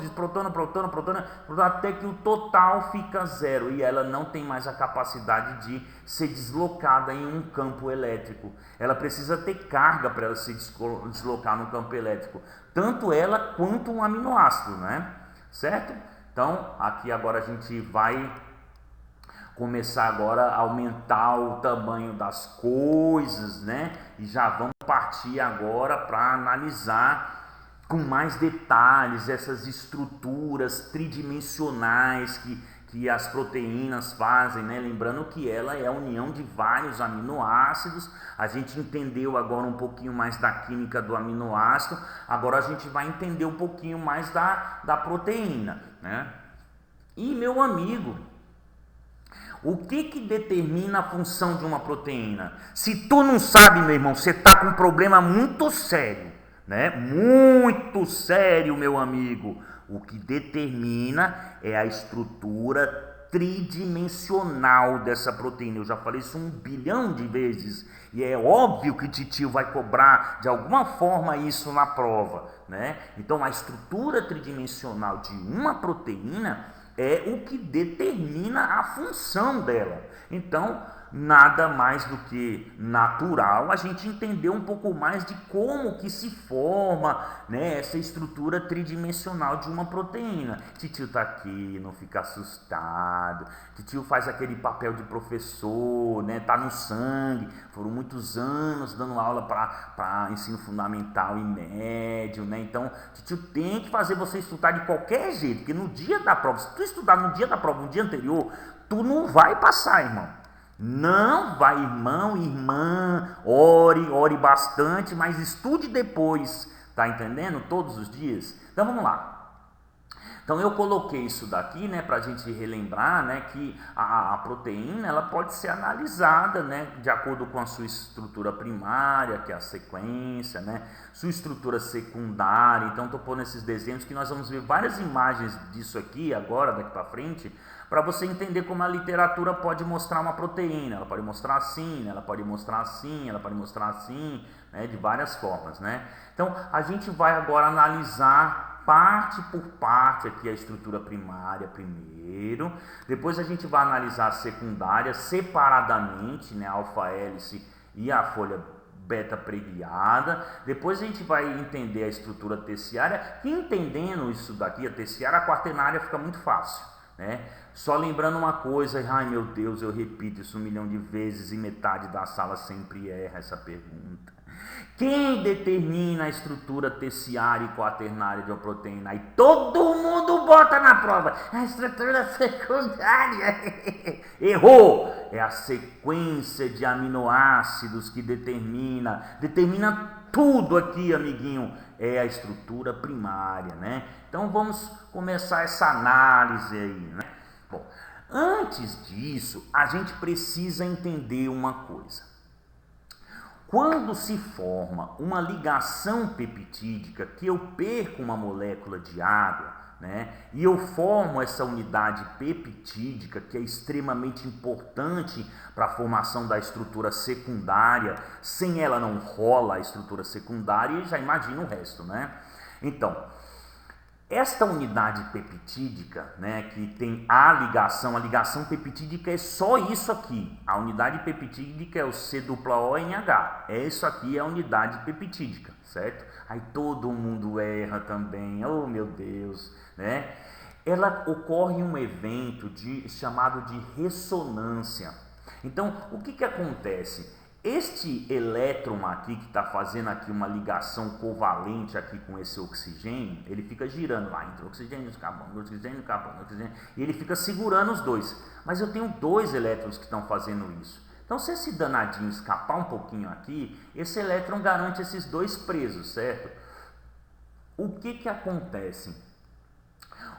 até que o total fica zero e ela não tem mais a capacidade de ser deslocada em um campo elétrico. Ela precisa ter carga para ela se deslocar no campo elétrico, tanto ela quanto um aminoácido, né? Certo? Então, aqui agora a gente vai começar agora a aumentar o tamanho das coisas, né? E já vamos partir agora para analisar com mais detalhes essas estruturas tridimensionais que as proteínas fazem, né? Lembrando que ela é a união de vários aminoácidos. A gente entendeu agora um pouquinho mais da química do aminoácido, agora a gente vai entender um pouquinho mais da proteína, né? E, meu amigo, o que determina a função de uma proteína? Se tu não sabe, meu irmão, você está com um problema muito sério, né? Muito sério, meu amigo. O que determina é a estrutura tridimensional dessa proteína. Eu já falei isso 1 bilhão de vezes. E é óbvio que Titio vai cobrar de alguma forma isso na prova, né? Então, a estrutura tridimensional de uma proteína é o que determina a função dela. Então, nada mais do que natural a gente entender um pouco mais de como que se forma, né, essa estrutura tridimensional de uma proteína. Titio tá aqui, não fica assustado. Titio faz aquele papel de professor, né, tá no sangue. Foram muitos anos dando aula para ensino fundamental e médio, né? Então, Titio tem que fazer você estudar de qualquer jeito, porque no dia da prova, se tu estudar no dia da prova, no dia anterior, tu não vai passar, irmão. Não vai, irmão, irmã, ore bastante, mas estude depois, tá entendendo? Todos os dias. Então vamos lá. Então eu coloquei isso daqui, né, para a gente relembrar, né, que a proteína ela pode ser analisada, né, de acordo com a sua estrutura primária, que é a sequência, né, sua estrutura secundária. Então estou pondo esses desenhos que nós vamos ver várias imagens disso aqui agora, daqui para frente, para você entender como a literatura pode mostrar uma proteína. Ela pode mostrar assim, né, ela pode mostrar assim, ela pode mostrar assim, né, de várias formas, né. Então a gente vai agora analisar parte por parte aqui a estrutura primária primeiro, depois a gente vai analisar a secundária separadamente, né, a alfa-hélice e a folha beta preguiada. Depois a gente vai entender a estrutura terciária, que entendendo isso daqui, a terciária, a quaternária fica muito fácil, né? Só lembrando uma coisa, ai meu Deus, eu repito isso 1 milhão de vezes e metade da sala sempre erra essa pergunta. Quem determina a estrutura terciária e quaternária de uma proteína? Aí todo mundo bota na prova. A estrutura secundária. Errou! É a sequência de aminoácidos que determina tudo aqui, amiguinho. É a estrutura primária, né? Então vamos começar essa análise aí, né? Bom, antes disso, a gente precisa entender uma coisa. Quando se forma uma ligação peptídica, que eu perco uma molécula de água, né, e eu formo essa unidade peptídica, que é extremamente importante para a formação da estrutura secundária, sem ela não rola a estrutura secundária e já imagina o resto, né? Então, esta unidade peptídica, né, que tem a ligação peptídica é só isso aqui. A unidade peptídica é o C-OONH. Isso aqui é a unidade peptídica, certo? Aí todo mundo erra também, oh meu Deus, né? Ela ocorre em um evento chamado de ressonância. Então, o que acontece? Este elétron aqui, que está fazendo aqui uma ligação covalente aqui com esse oxigênio, ele fica girando lá entre oxigênio, carbono, e ele fica segurando os dois. Mas eu tenho 2 elétrons que estão fazendo isso. Então, se esse danadinho escapar um pouquinho aqui, esse elétron garante esses 2 presos, certo? O que acontece?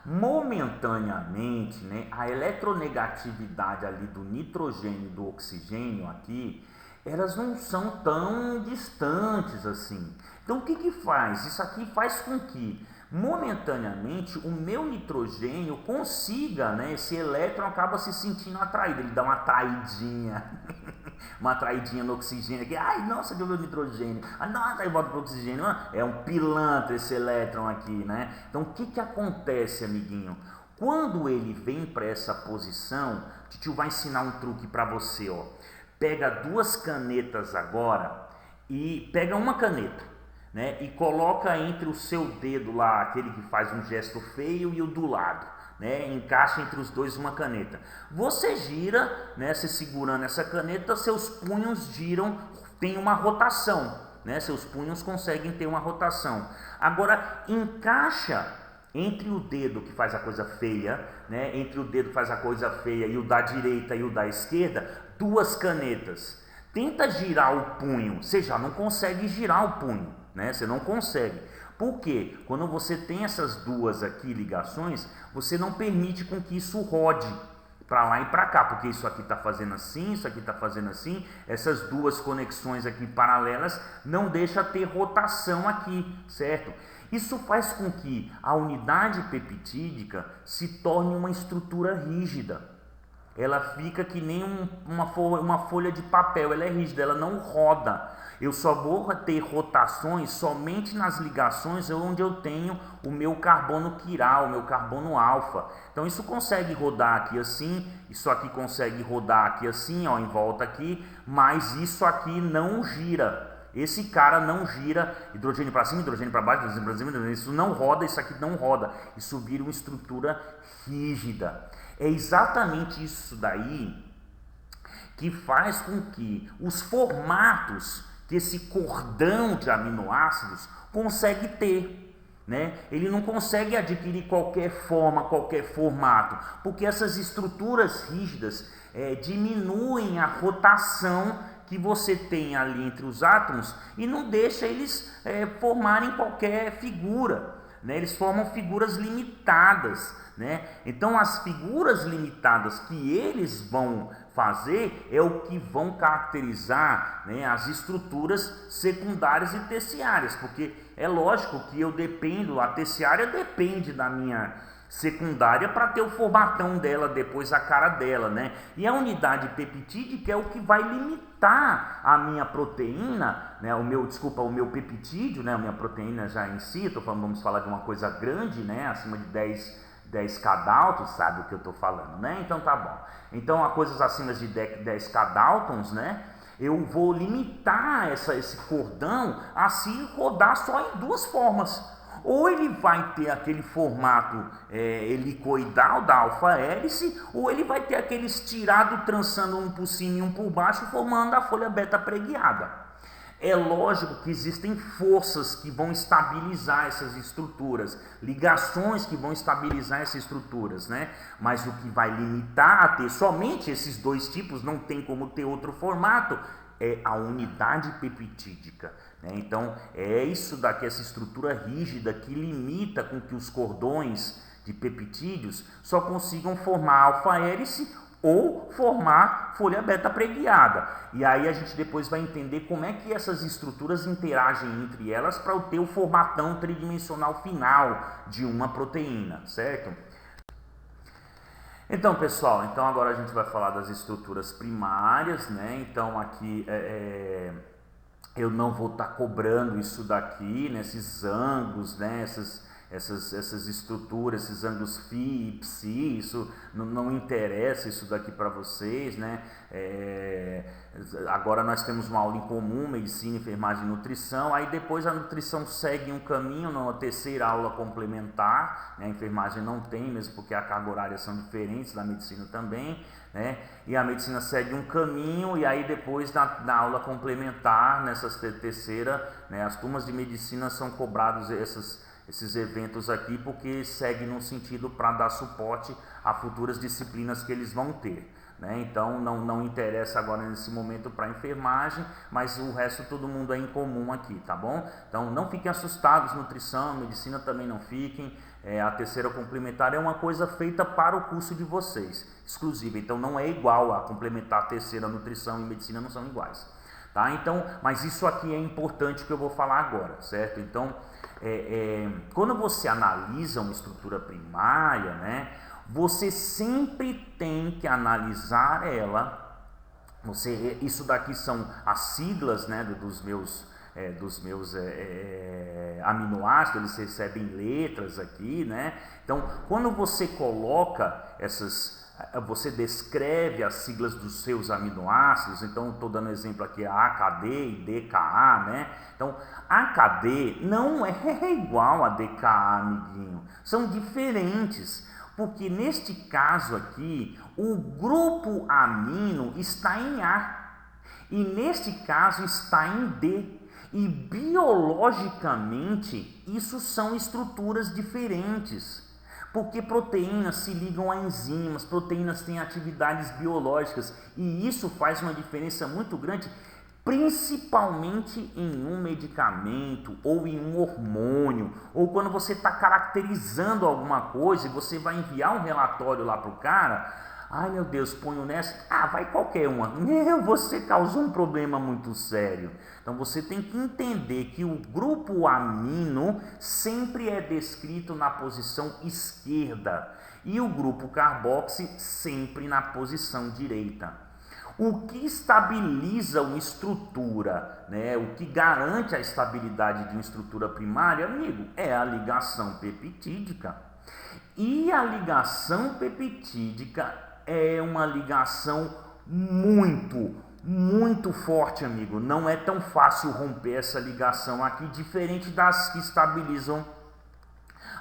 Momentaneamente, né, a eletronegatividade ali do nitrogênio e do oxigênio aqui, elas não são tão distantes assim. Então o que faz? Isso aqui faz com que momentaneamente o meu nitrogênio consiga, né, esse elétron acaba se sentindo atraído, ele dá uma atraidinha, uma atraidinha no oxigênio aqui, ai nossa, deu meu nitrogênio, ah, nossa, aí volta para o oxigênio, é um pilantra esse elétron aqui, né? Então o que acontece, amiguinho? Quando ele vem para essa posição, o tio vai ensinar um truque para você, ó. Pega 2 canetas agora e pega uma caneta, né, e coloca entre o seu dedo lá, aquele que faz um gesto feio, e o do lado. né, encaixa entre os dois uma caneta. Você gira, né, você segurando essa caneta, seus punhos giram, tem uma rotação, né, seus punhos conseguem ter uma rotação. Agora, encaixa entre o dedo que faz a coisa feia, né, entre o dedo que faz a coisa feia e o da direita e o da esquerda, duas canetas. Tenta girar o punho, você já não consegue girar o punho, né, você não consegue. Por quê? Quando você tem essas duas aqui ligações, você não permite com que isso rode para lá e para cá, porque isso aqui está fazendo assim, isso aqui está fazendo assim, essas duas conexões aqui paralelas não deixa ter rotação aqui, certo? Isso faz com que a unidade peptídica se torne uma estrutura rígida. Ela fica que nem uma folha de papel, ela é rígida, ela não roda. Eu só vou ter rotações somente nas ligações onde eu tenho o meu carbono quiral, o meu carbono alfa. Então isso consegue rodar aqui assim, isso aqui consegue rodar aqui assim, ó, em volta aqui, mas isso aqui não gira. Esse cara não gira, hidrogênio para cima, hidrogênio para baixo, hidrogênio para cima, isso não roda, isso aqui não roda. Isso vira uma estrutura rígida. É exatamente isso daí que faz com que os formatos que esse cordão de aminoácidos consegue ter, né? Ele não consegue adquirir qualquer forma, qualquer formato, porque essas estruturas rígidas diminuem a rotação que você tem ali entre os átomos e não deixa eles formarem qualquer figura, né? Eles formam figuras limitadas, né? Então as figuras limitadas que eles vão fazer é o que vão caracterizar, né, as estruturas secundárias e terciárias, porque é lógico que eu dependo, a terciária depende da minha secundária para ter o formatão dela, depois a cara dela, né? E a unidade peptídica é o que vai limitar a minha proteína, né? O meu peptídeo, né? A minha proteína já em si, vamos falar de uma coisa grande, né? Acima de 10 cadaltons, sabe o que eu estou falando, né? Então tá bom. Então, a coisas acima de 10 cadaltons, né? Eu vou limitar esse cordão a se rodar só em duas formas. Ou ele vai ter aquele formato helicoidal da alfa-hélice, ou ele vai ter aquele estirado trançando um por cima e um por baixo, formando a folha beta preguiada. É lógico que existem forças que vão estabilizar essas estruturas, ligações que vão estabilizar essas estruturas, né? Mas o que vai limitar a ter somente esses dois tipos, não tem como ter outro formato, é a unidade peptídica, né? Então é isso daqui, essa estrutura rígida que limita com que os cordões de peptídeos só consigam formar alfa-hélice ou formar folha beta preguiada. E aí a gente depois vai entender como é que essas estruturas interagem entre elas para ter o formatão tridimensional final de uma proteína, certo? Então, pessoal, então agora a gente vai falar das estruturas primárias, né? Então aqui eu não vou estar cobrando isso daqui, né? Esses ângulos, né? Essas estruturas, esses ângulos φ e ψ, isso não interessa isso daqui para vocês, né? Agora nós temos uma aula em comum, medicina, enfermagem e nutrição, aí depois a nutrição segue um caminho, na terceira aula complementar, né? A enfermagem não tem, mesmo porque a carga horária são diferentes, da medicina também, né? E a medicina segue um caminho, e aí depois na aula complementar, nessa terceira, né, as turmas de medicina são cobrados esses eventos aqui, porque segue no sentido para dar suporte a futuras disciplinas que eles vão ter, né? Então não interessa agora nesse momento para enfermagem, mas o resto todo mundo é em comum aqui, tá bom? Então não fiquem assustados, nutrição, medicina também não fiquem. A terceira complementar é uma coisa feita para o curso de vocês, exclusiva, então não é igual a complementar. A terceira, nutrição e medicina não são iguais, tá? Então, mas isso aqui é importante que eu vou falar agora, certo? Então quando você analisa uma estrutura primária, né, você sempre tem que analisar ela. Isso daqui são as siglas, né, dos meus aminoácidos, eles recebem letras aqui, né? Então, quando você coloca você descreve as siglas dos seus aminoácidos. Então, estou dando exemplo aqui, AKD e DKA, né? Então, AKD não é igual a DKA, amiguinho. São diferentes. Porque neste caso aqui, o grupo amino está em A e neste caso está em D. E biologicamente, isso são estruturas diferentes. Porque proteínas se ligam a enzimas, proteínas têm atividades biológicas e isso faz uma diferença muito grande, principalmente em um medicamento ou em um hormônio, ou quando você está caracterizando alguma coisa e você vai enviar um relatório lá para o cara. Ai meu Deus, ponho nessa, vai qualquer uma. Você causou um problema muito sério. Então você tem que entender que o grupo amino sempre é descrito na posição esquerda e o grupo carboxi sempre na posição direita. O que estabiliza uma estrutura, né? O que garante a estabilidade de uma estrutura primária, amigo, é a ligação peptídica. E a ligação peptídica é uma ligação muito forte, amigo. Não é tão fácil romper essa ligação aqui, diferente das que estabilizam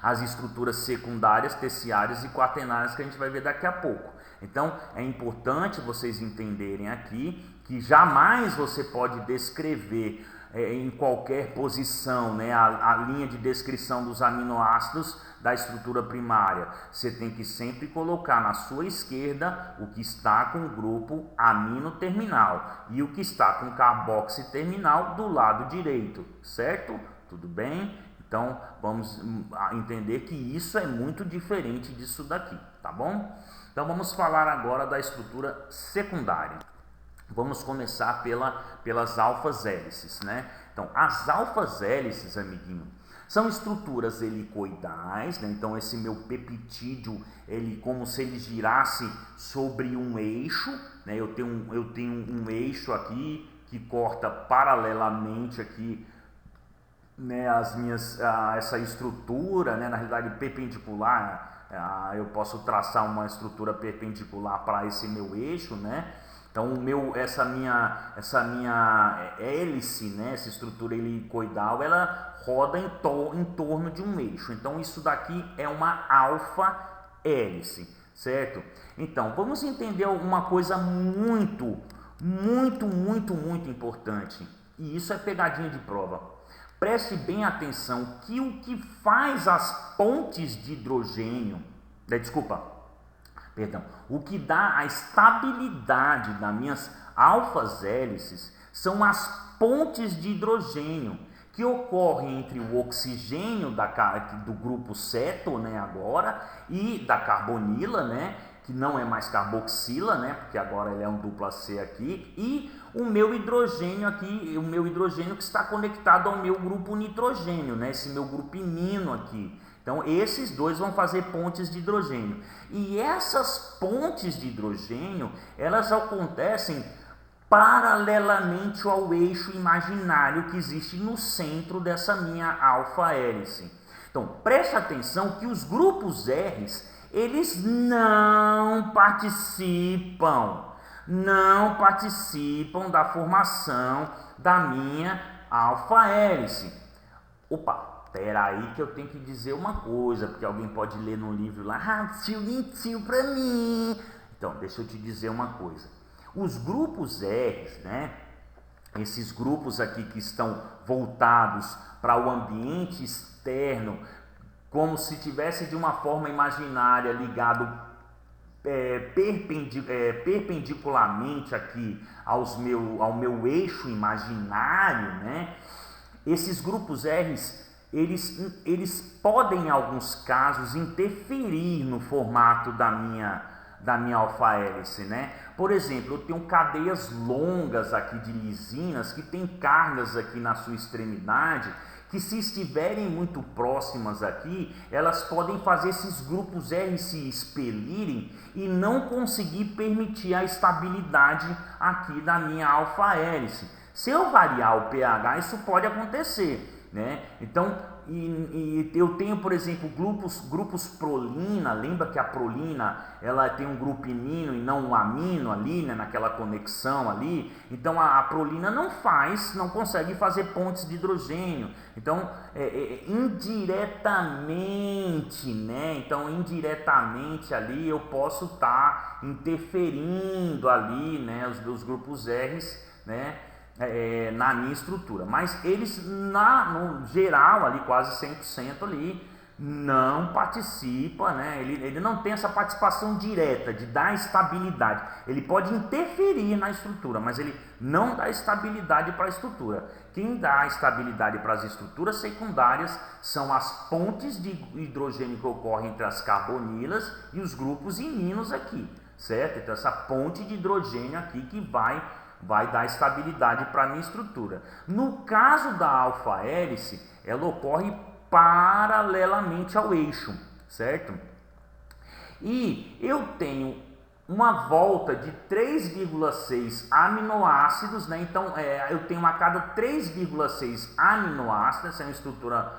as estruturas secundárias, terciárias e quaternárias que a gente vai ver daqui a pouco. Então, é importante vocês entenderem aqui que jamais você pode descrever em qualquer posição, né, a linha de descrição dos aminoácidos da estrutura primária. Você tem que sempre colocar na sua esquerda o que está com o grupo amino terminal e o que está com carboxi terminal do lado direito, certo? Tudo bem? Então, vamos entender que isso é muito diferente disso daqui, tá bom? Então, vamos falar agora da estrutura secundária. Vamos começar pelas alfas hélices, né? Então, as alfas hélices, amiguinho, são estruturas helicoidais, né? Então, esse meu peptídeo, ele como se ele girasse sobre um eixo, né? Eu tenho um eixo aqui que corta paralelamente aqui, né, essa estrutura, né, na realidade perpendicular. Eu posso traçar uma estrutura perpendicular para esse meu eixo, né? Então essa minha hélice, né, essa estrutura helicoidal, ela roda em torno de um eixo. Então isso daqui é uma alfa hélice, certo? Então vamos entender uma coisa muito importante. E isso é pegadinha de prova. Preste bem atenção que o que faz as pontes de hidrogênio, o que dá a estabilidade das minhas alfas hélices são as pontes de hidrogênio que ocorrem entre o oxigênio do grupo ceto, né, agora, e da carbonila, né, que não é mais carboxila, né, porque agora ele é um dupla C aqui, e o meu hidrogênio aqui, o meu hidrogênio que está conectado ao meu grupo nitrogênio, né, esse meu grupo imino aqui. Então, esses dois vão fazer pontes de hidrogênio. E essas pontes de hidrogênio, elas acontecem paralelamente ao eixo imaginário que existe no centro dessa minha alfa hélice. Então, preste atenção que os grupos R's, eles não participam da formação da minha alfa hélice. Opa! Espera aí que eu tenho que dizer uma coisa, porque alguém pode ler no livro lá, tio mentiu pra mim. Então, deixa eu te dizer uma coisa. Os grupos R's, né, esses grupos aqui que estão voltados para o ambiente externo, como se tivesse de uma forma imaginária ligado perpendicularmente aqui ao meu eixo imaginário, né, esses grupos R's, eles podem, em alguns casos, interferir no formato da minha alfa hélice, né? Por exemplo, eu tenho cadeias longas aqui de lisinas que têm cargas aqui na sua extremidade, que se estiverem muito próximas aqui, elas podem fazer esses grupos R se expelirem e não conseguir permitir a estabilidade aqui da minha alfa hélice. Se eu variar o pH, isso pode acontecer, né? Então, e eu tenho, por exemplo, grupos prolina. Lembra que a prolina ela tem um grupo imino e não um amino ali, né, naquela conexão ali. Então a prolina não consegue fazer pontes de hidrogênio. Então indiretamente, né? Então indiretamente ali eu posso estar interferindo ali, né, os grupos R's, né? Na minha estrutura, mas eles no geral ali quase 100% ali não participa, né? Ele não tem essa participação direta de dar estabilidade. Ele pode interferir na estrutura, mas ele não dá estabilidade para a estrutura. Quem dá estabilidade para as estruturas secundárias são as pontes de hidrogênio que ocorrem entre as carbonilas e os grupos iminos aqui, certo? Então essa ponte de hidrogênio aqui que vai dar estabilidade para a minha estrutura. No caso da alfa-hélice, ela ocorre paralelamente ao eixo, certo? E eu tenho uma volta de 3,6 aminoácidos, né? Então eu tenho a cada 3,6 aminoácidos. Essa é uma estrutura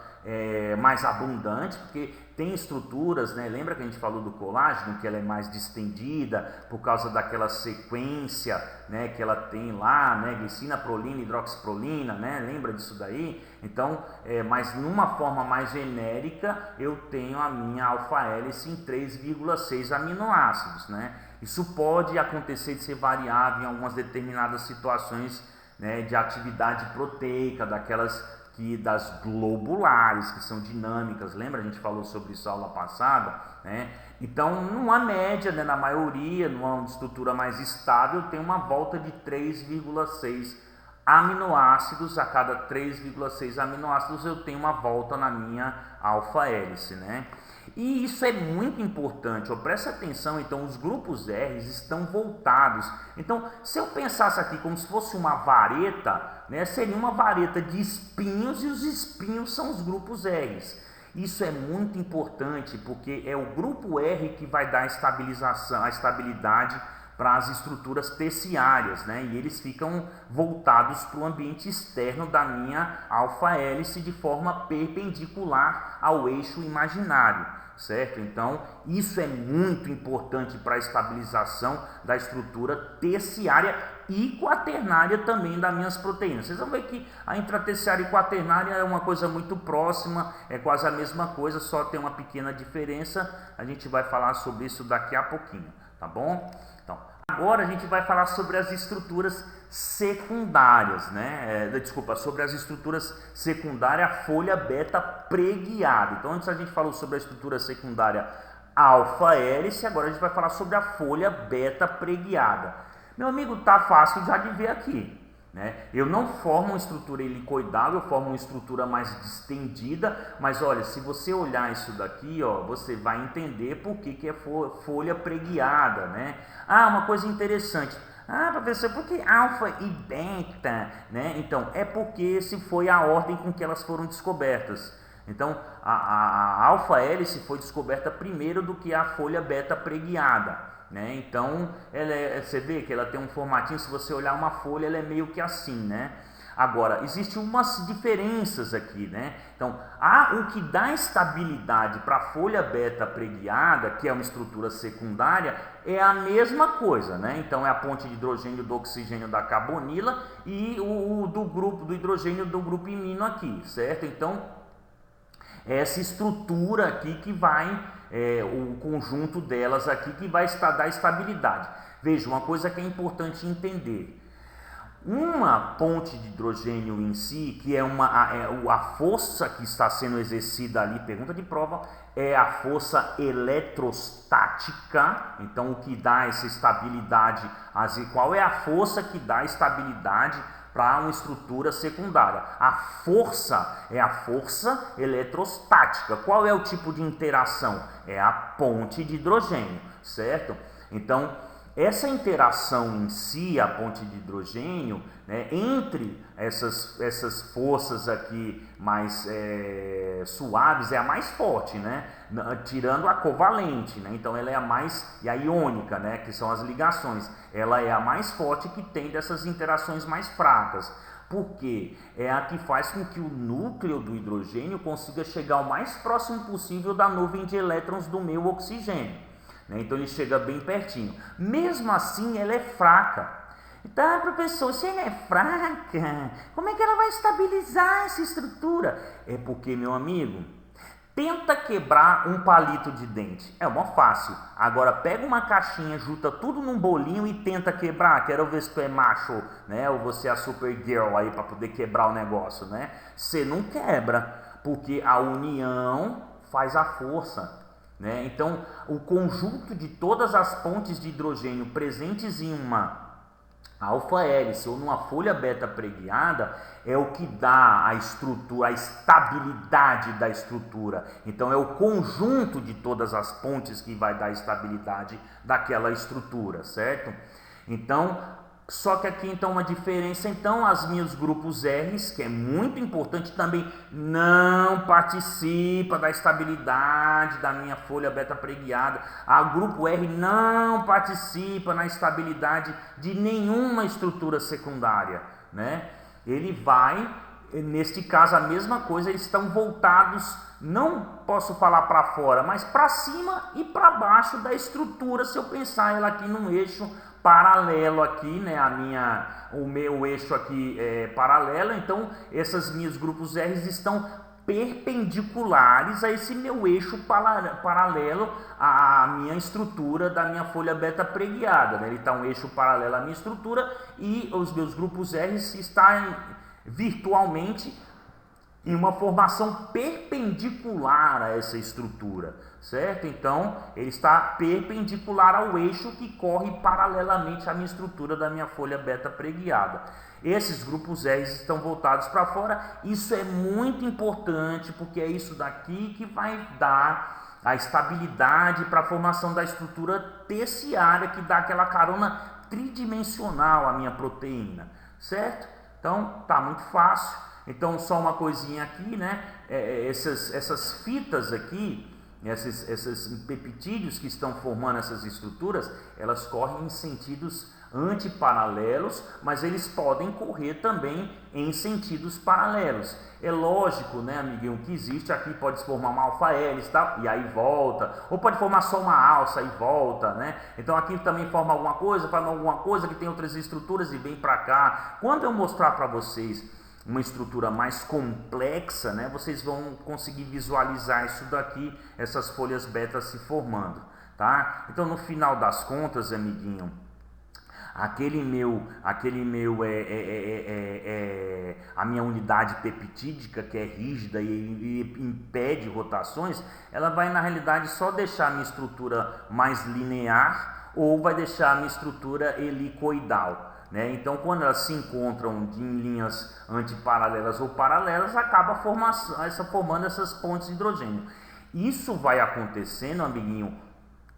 mais abundante, porque tem estruturas, né? Lembra que a gente falou do colágeno, que ela é mais distendida por causa daquela sequência, né, que ela tem lá, né, glicina, prolina, hidroxiprolina, né? Lembra disso daí? Então, mas numa forma mais genérica, eu tenho a minha alfa-hélice em 3,6 aminoácidos, né? Isso pode acontecer de ser variável em algumas determinadas situações, né, de atividade proteica, das globulares, que são dinâmicas. Lembra? A gente falou sobre isso na aula passada, né? Então, numa média, né, na maioria, numa estrutura mais estável, tem uma volta de 3,6 aminoácidos. A cada 3,6 aminoácidos eu tenho uma volta na minha alfa-hélice, né? E isso é muito importante, presta atenção. Então os grupos R estão voltados. Então se eu pensasse aqui como se fosse uma vareta, né, seria uma vareta de espinhos, e os espinhos são os grupos R. Isso é muito importante, porque é o grupo R que vai dar a estabilidade para as estruturas terciárias, né? E eles ficam voltados para o ambiente externo da minha alfa-hélice de forma perpendicular ao eixo imaginário, certo? Então isso é muito importante para a estabilização da estrutura terciária e quaternária também das minhas proteínas. Vocês vão ver que a intraterciária e quaternária é uma coisa muito próxima, é quase a mesma coisa, só tem uma pequena diferença. A gente vai falar sobre isso daqui a pouquinho, tá bom? Então, agora a gente vai falar sobre as estruturas secundárias, né? Sobre as estruturas secundárias folha beta preguiada. Então, antes a gente falou sobre a estrutura secundária alfa-hélice, agora a gente vai falar sobre a folha beta preguiada. Meu amigo, tá fácil já de ver aqui, né? Eu não formo uma estrutura helicoidal, eu formo uma estrutura mais distendida, mas olha, se você olhar isso daqui, você vai entender por que é folha preguiada, né? Uma coisa interessante. Professor, por que alfa e beta, né? Então, é porque essa foi a ordem com que elas foram descobertas. Então, a alfa-hélice foi descoberta primeiro do que a folha beta preguiada, né? Então, você vê que ela tem um formatinho, se você olhar uma folha, ela é meio que assim, né? Agora, existem umas diferenças aqui, né? Então, o que dá estabilidade para a folha beta preguiada, que é uma estrutura secundária, é a mesma coisa, né? Então, é a ponte de hidrogênio do oxigênio da carbonila e do hidrogênio do grupo imino aqui, certo? Então, essa estrutura aqui que vai, o conjunto delas aqui que vai dar estabilidade. Veja, uma coisa que é importante entender. Uma ponte de hidrogênio em si, que é a força que está sendo exercida ali, pergunta de prova, é a força eletrostática. Então, o que dá essa estabilidade, qual é a força que dá estabilidade para uma estrutura secundária? A força é a força eletrostática. Qual é o tipo de interação? É a ponte de hidrogênio, certo? Então, essa interação em si, a ponte de hidrogênio, né, entre essas forças aqui mais suaves, é a mais forte, né, tirando a covalente, né, então ela é a mais, e a iônica, né, que são as ligações, ela é a mais forte que tem dessas interações mais fracas, porque é a que faz com que o núcleo do hidrogênio consiga chegar o mais próximo possível da nuvem de elétrons do meu oxigênio. Então ele chega bem pertinho. Mesmo assim, ela é fraca. Então, professor, se ela é fraca, como é que ela vai estabilizar essa estrutura? É porque, meu amigo, tenta quebrar um palito de dente. É mó fácil. Agora pega uma caixinha, junta tudo num bolinho e tenta quebrar. Quero ver se tu é macho, né? Ou você é a Supergirl aí para poder quebrar o negócio, né? Você não quebra, porque a união faz a força. Né? Então, o conjunto de todas as pontes de hidrogênio presentes em uma alfa-hélice ou numa folha beta preguiada é o que dá a estrutura, a estabilidade da estrutura. Então, é o conjunto de todas as pontes que vai dar a estabilidade daquela estrutura, certo? Então, só que aqui então uma diferença, então as minhas grupos R's, que é muito importante também, não participa da estabilidade da minha folha beta preguiada. A grupo R não participa na estabilidade de nenhuma estrutura secundária, né? Ele vai, neste caso a mesma coisa, eles estão voltados, não posso falar para fora, mas para cima e para baixo da estrutura, se eu pensar ela aqui num eixo paralelo aqui, né, o meu eixo aqui é paralelo, então esses meus grupos R estão perpendiculares a esse meu eixo paralelo à minha estrutura da minha folha beta preguiada, né? Ele está um eixo paralelo à minha estrutura e os meus grupos R estão virtualmente em uma formação perpendicular a essa estrutura, certo? Então, ele está perpendicular ao eixo que corre paralelamente à minha estrutura da minha folha beta preguiada. Esses grupos R estão voltados para fora. Isso é muito importante, porque é isso daqui que vai dar a estabilidade para a formação da estrutura terciária, que dá aquela carona tridimensional à minha proteína, certo? Então, tá muito fácil. Então, só uma coisinha aqui, né? Essas fitas aqui, esses peptídeos que estão formando essas estruturas, elas correm em sentidos antiparalelos, mas eles podem correr também em sentidos paralelos. É lógico, né, amiguinho, que existe aqui, pode se formar uma alfa-hélice, tá? E aí volta, ou pode formar só uma alça e volta, né? Então aqui também forma alguma coisa que tem outras estruturas e vem para cá. Quando eu mostrar para vocês uma estrutura mais complexa, né, vocês vão conseguir visualizar isso daqui, essas folhas beta se formando, tá? Então, no final das contas, amiguinho, a minha unidade peptídica, que é rígida e impede rotações, ela vai na realidade só deixar a minha estrutura mais linear ou vai deixar a minha estrutura helicoidal. Então, quando elas se encontram em linhas antiparalelas ou paralelas, acaba formando essas pontes de hidrogênio. Isso vai acontecendo, amiguinho,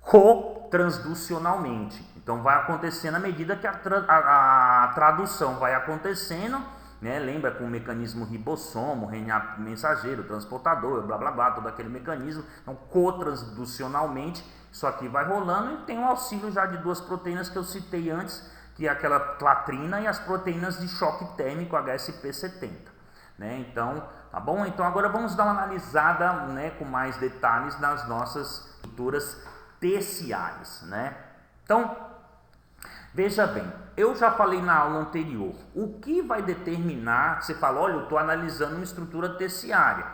cotransducionalmente. Então, vai acontecendo à medida que a tradução vai acontecendo, né? Lembra com o mecanismo ribossomo, RNA mensageiro, transportador, blá blá blá, todo aquele mecanismo. Então, cotransducionalmente, isso aqui vai rolando e tem o auxílio já de duas proteínas que eu citei antes, que é aquela clatrina e as proteínas de choque térmico HSP70, né? Então, tá bom? Então agora vamos dar uma analisada, né, com mais detalhes nas nossas estruturas terciárias, né? Então, veja bem, eu já falei na aula anterior, o que vai determinar, você fala, olha, eu estou analisando uma estrutura terciária.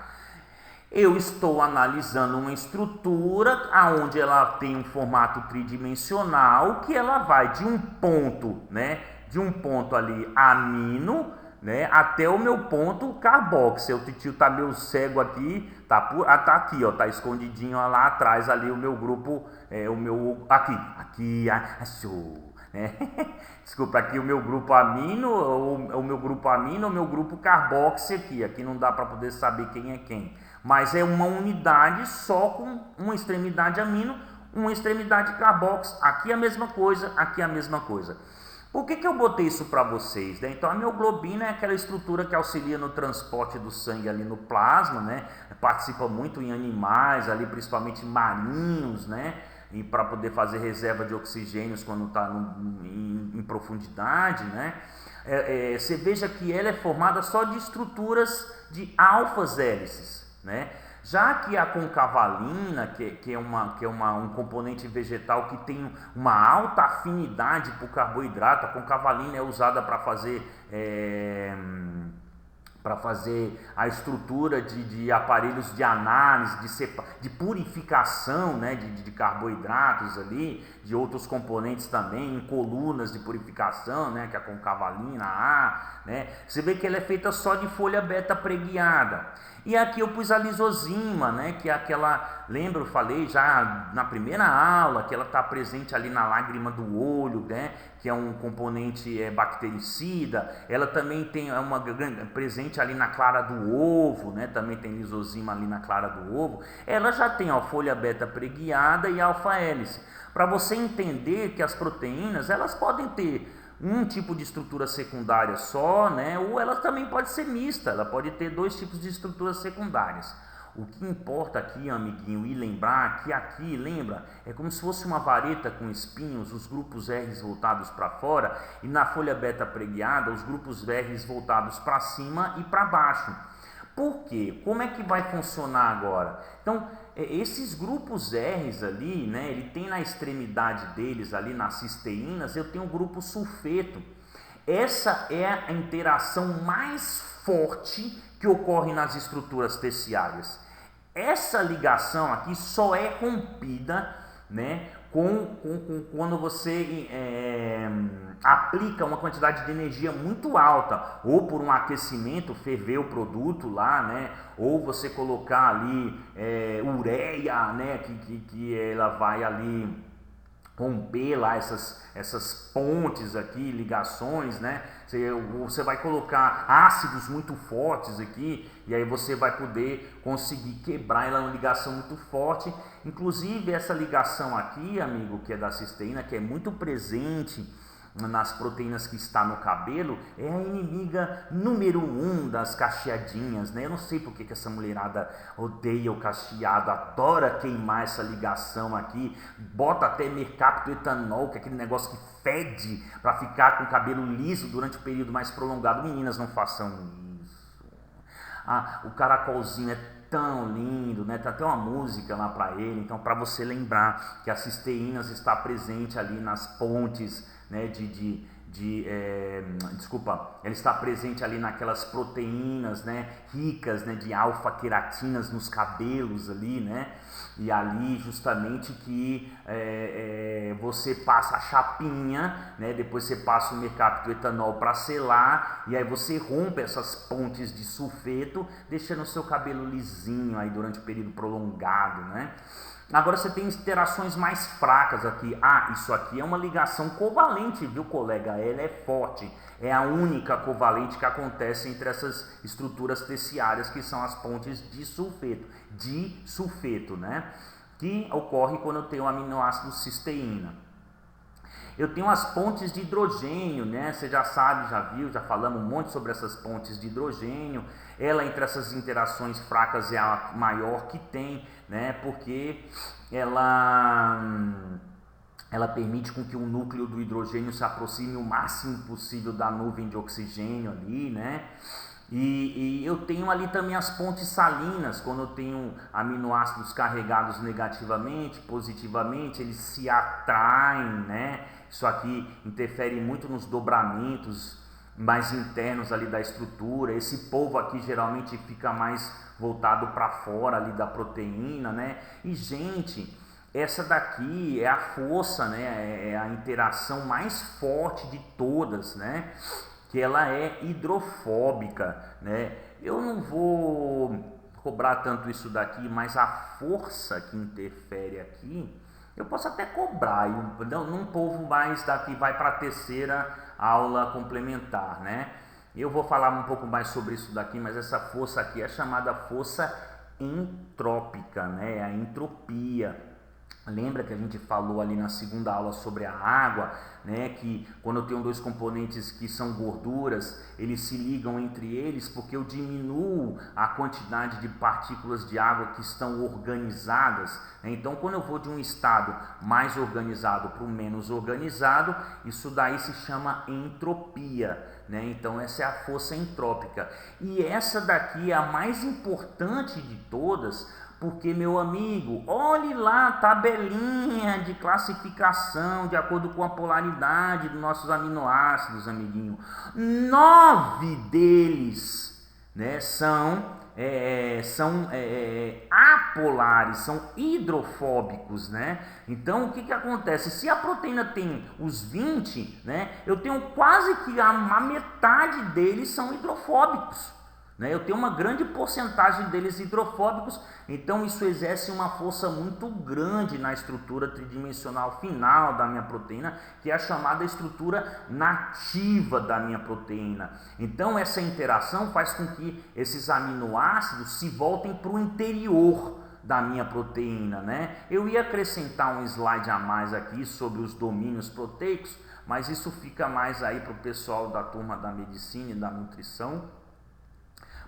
Eu estou analisando uma estrutura onde ela tem um formato tridimensional, que ela vai de um ponto, né, de um ponto ali amino, né, até o meu ponto carboxy. O titio tá meio cego aqui, tá aqui, ó, tá escondidinho ó, lá atrás ali o meu grupo, o meu aqui, achou, né? Desculpa, aqui o meu grupo amino, o meu grupo carboxy aqui não dá para poder saber quem é quem. Mas é uma unidade só com uma extremidade amino, uma extremidade carbox, aqui a mesma coisa, aqui a mesma coisa. Por que eu botei isso para vocês, né? Então a mioglobina é aquela estrutura que auxilia no transporte do sangue ali no plasma, né? Participa muito em animais ali, principalmente marinhos, né? E para poder fazer reserva de oxigênios quando está em profundidade, né? Você veja que ela é formada só de estruturas de alfas hélices, né? Já que a concavalina, que é um componente vegetal que tem uma alta afinidade para o carboidrato, a concavalina é usada para fazer a estrutura de aparelhos de análise, de purificação, né, de carboidratos ali, de outros componentes também, em colunas de purificação, né, que é a concavalina A, né, você vê que ela é feita só de folha beta preguiada. E aqui eu pus a lisozima, né, que é aquela, lembra, eu falei já na primeira aula, que ela está presente ali na lágrima do olho, né, que é um componente bactericida. Ela também tem uma presente ali na clara do ovo, né, também tem lisozima ali na clara do ovo. Ela já tem a folha beta preguiada e alfa-hélice. Para você entender que as proteínas, elas podem ter um tipo de estrutura secundária só, né? Ou ela também pode ser mista, ela pode ter dois tipos de estruturas secundárias. O que importa aqui, amiguinho, e lembrar que aqui, lembra, é como se fosse uma vareta com espinhos, os grupos R voltados para fora, e na folha beta preguiada, os grupos R voltados para cima e para baixo. Por quê? Como é que vai funcionar agora? Então, esses grupos R's ali, né, ele tem na extremidade deles, ali nas cisteínas, eu tenho o grupo sulfeto. Essa é a interação mais forte que ocorre nas estruturas terciárias. Essa ligação aqui só é rompida, né, quando você aplica uma quantidade de energia muito alta, ou por um aquecimento, ferver o produto lá, né, ou você colocar ali ureia, né, que ela vai ali romper lá essas pontes aqui, ligações, né? Você vai colocar ácidos muito fortes aqui e aí você vai poder conseguir quebrar ela numa ligação muito forte. Inclusive essa ligação aqui, amigo, que é da cisteína, que é muito presente nas proteínas que está no cabelo, é a inimiga número 1 das cacheadinhas, né? Eu não sei porque que essa mulherada odeia o cacheado, adora queimar essa ligação aqui, bota até mercapto etanol, que é aquele negócio que fede para ficar com o cabelo liso durante o período mais prolongado. Meninas, não façam isso. O caracolzinho é tão lindo, né? Tem até uma música lá para ele. Então, para você lembrar que a cisteínas está presente ali nas pontes, né, ela está presente ali naquelas proteínas, né, ricas, né, de alfa-queratinas nos cabelos ali, né, e ali justamente que você passa a chapinha, né, depois você passa o mercapto etanol para selar, e aí você rompe essas pontes de sulfeto, deixando o seu cabelo lisinho aí durante o período prolongado, né. Agora você tem interações mais fracas aqui. Isso aqui é uma ligação covalente, viu, colega? Ela é forte. É a única covalente que acontece entre essas estruturas terciárias, que são as pontes de sulfeto, né? Que ocorre quando eu tenho o aminoácido cisteína. Eu tenho as pontes de hidrogênio, né? Você já sabe, já viu, já falamos um monte sobre essas pontes de hidrogênio. Ela, entre essas interações fracas, é a maior que tem, né? Porque ela permite com que o núcleo do hidrogênio se aproxime o máximo possível da nuvem de oxigênio ali, né? E eu tenho ali também as pontes salinas, quando eu tenho aminoácidos carregados negativamente, positivamente, eles se atraem, né? Isso aqui interfere muito nos dobramentos mais internos ali da estrutura. Esse polvo aqui geralmente fica mais voltado para fora ali da proteína, né? E, gente, essa daqui é a força, né? É a interação mais forte de todas, né? Que ela é hidrofóbica, né? Eu não vou cobrar tanto isso daqui, mas a força que interfere aqui, eu posso até cobrar, num povo mais daqui vai para a terceira aula complementar, né? Eu vou falar um pouco mais sobre isso daqui, mas essa força aqui é chamada força entrópica, né? A entropia. Lembra que a gente falou ali na segunda aula sobre a água, né? Que quando eu tenho dois componentes que são gorduras, eles se ligam entre eles porque eu diminuo a quantidade de partículas de água que estão organizadas, né? Então, quando eu vou de um estado mais organizado para o menos organizado, isso daí se chama entropia, né? Então, essa é a força entrópica. E essa daqui é a mais importante de todas, porque, meu amigo, olhe lá a tabelinha de classificação de acordo com a polaridade dos nossos aminoácidos, amiguinho. 9 deles, né, são apolares, são hidrofóbicos, né? Então, o que acontece? Se a proteína tem os 20, né, eu tenho quase que a metade deles são hidrofóbicos. Eu tenho uma grande porcentagem deles hidrofóbicos, então isso exerce uma força muito grande na estrutura tridimensional final da minha proteína, que é a chamada estrutura nativa da minha proteína. Então essa interação faz com que esses aminoácidos se voltem para o interior da minha proteína, né? Eu ia acrescentar um slide a mais aqui sobre os domínios proteicos, mas isso fica mais aí para o pessoal da turma da medicina e da nutrição,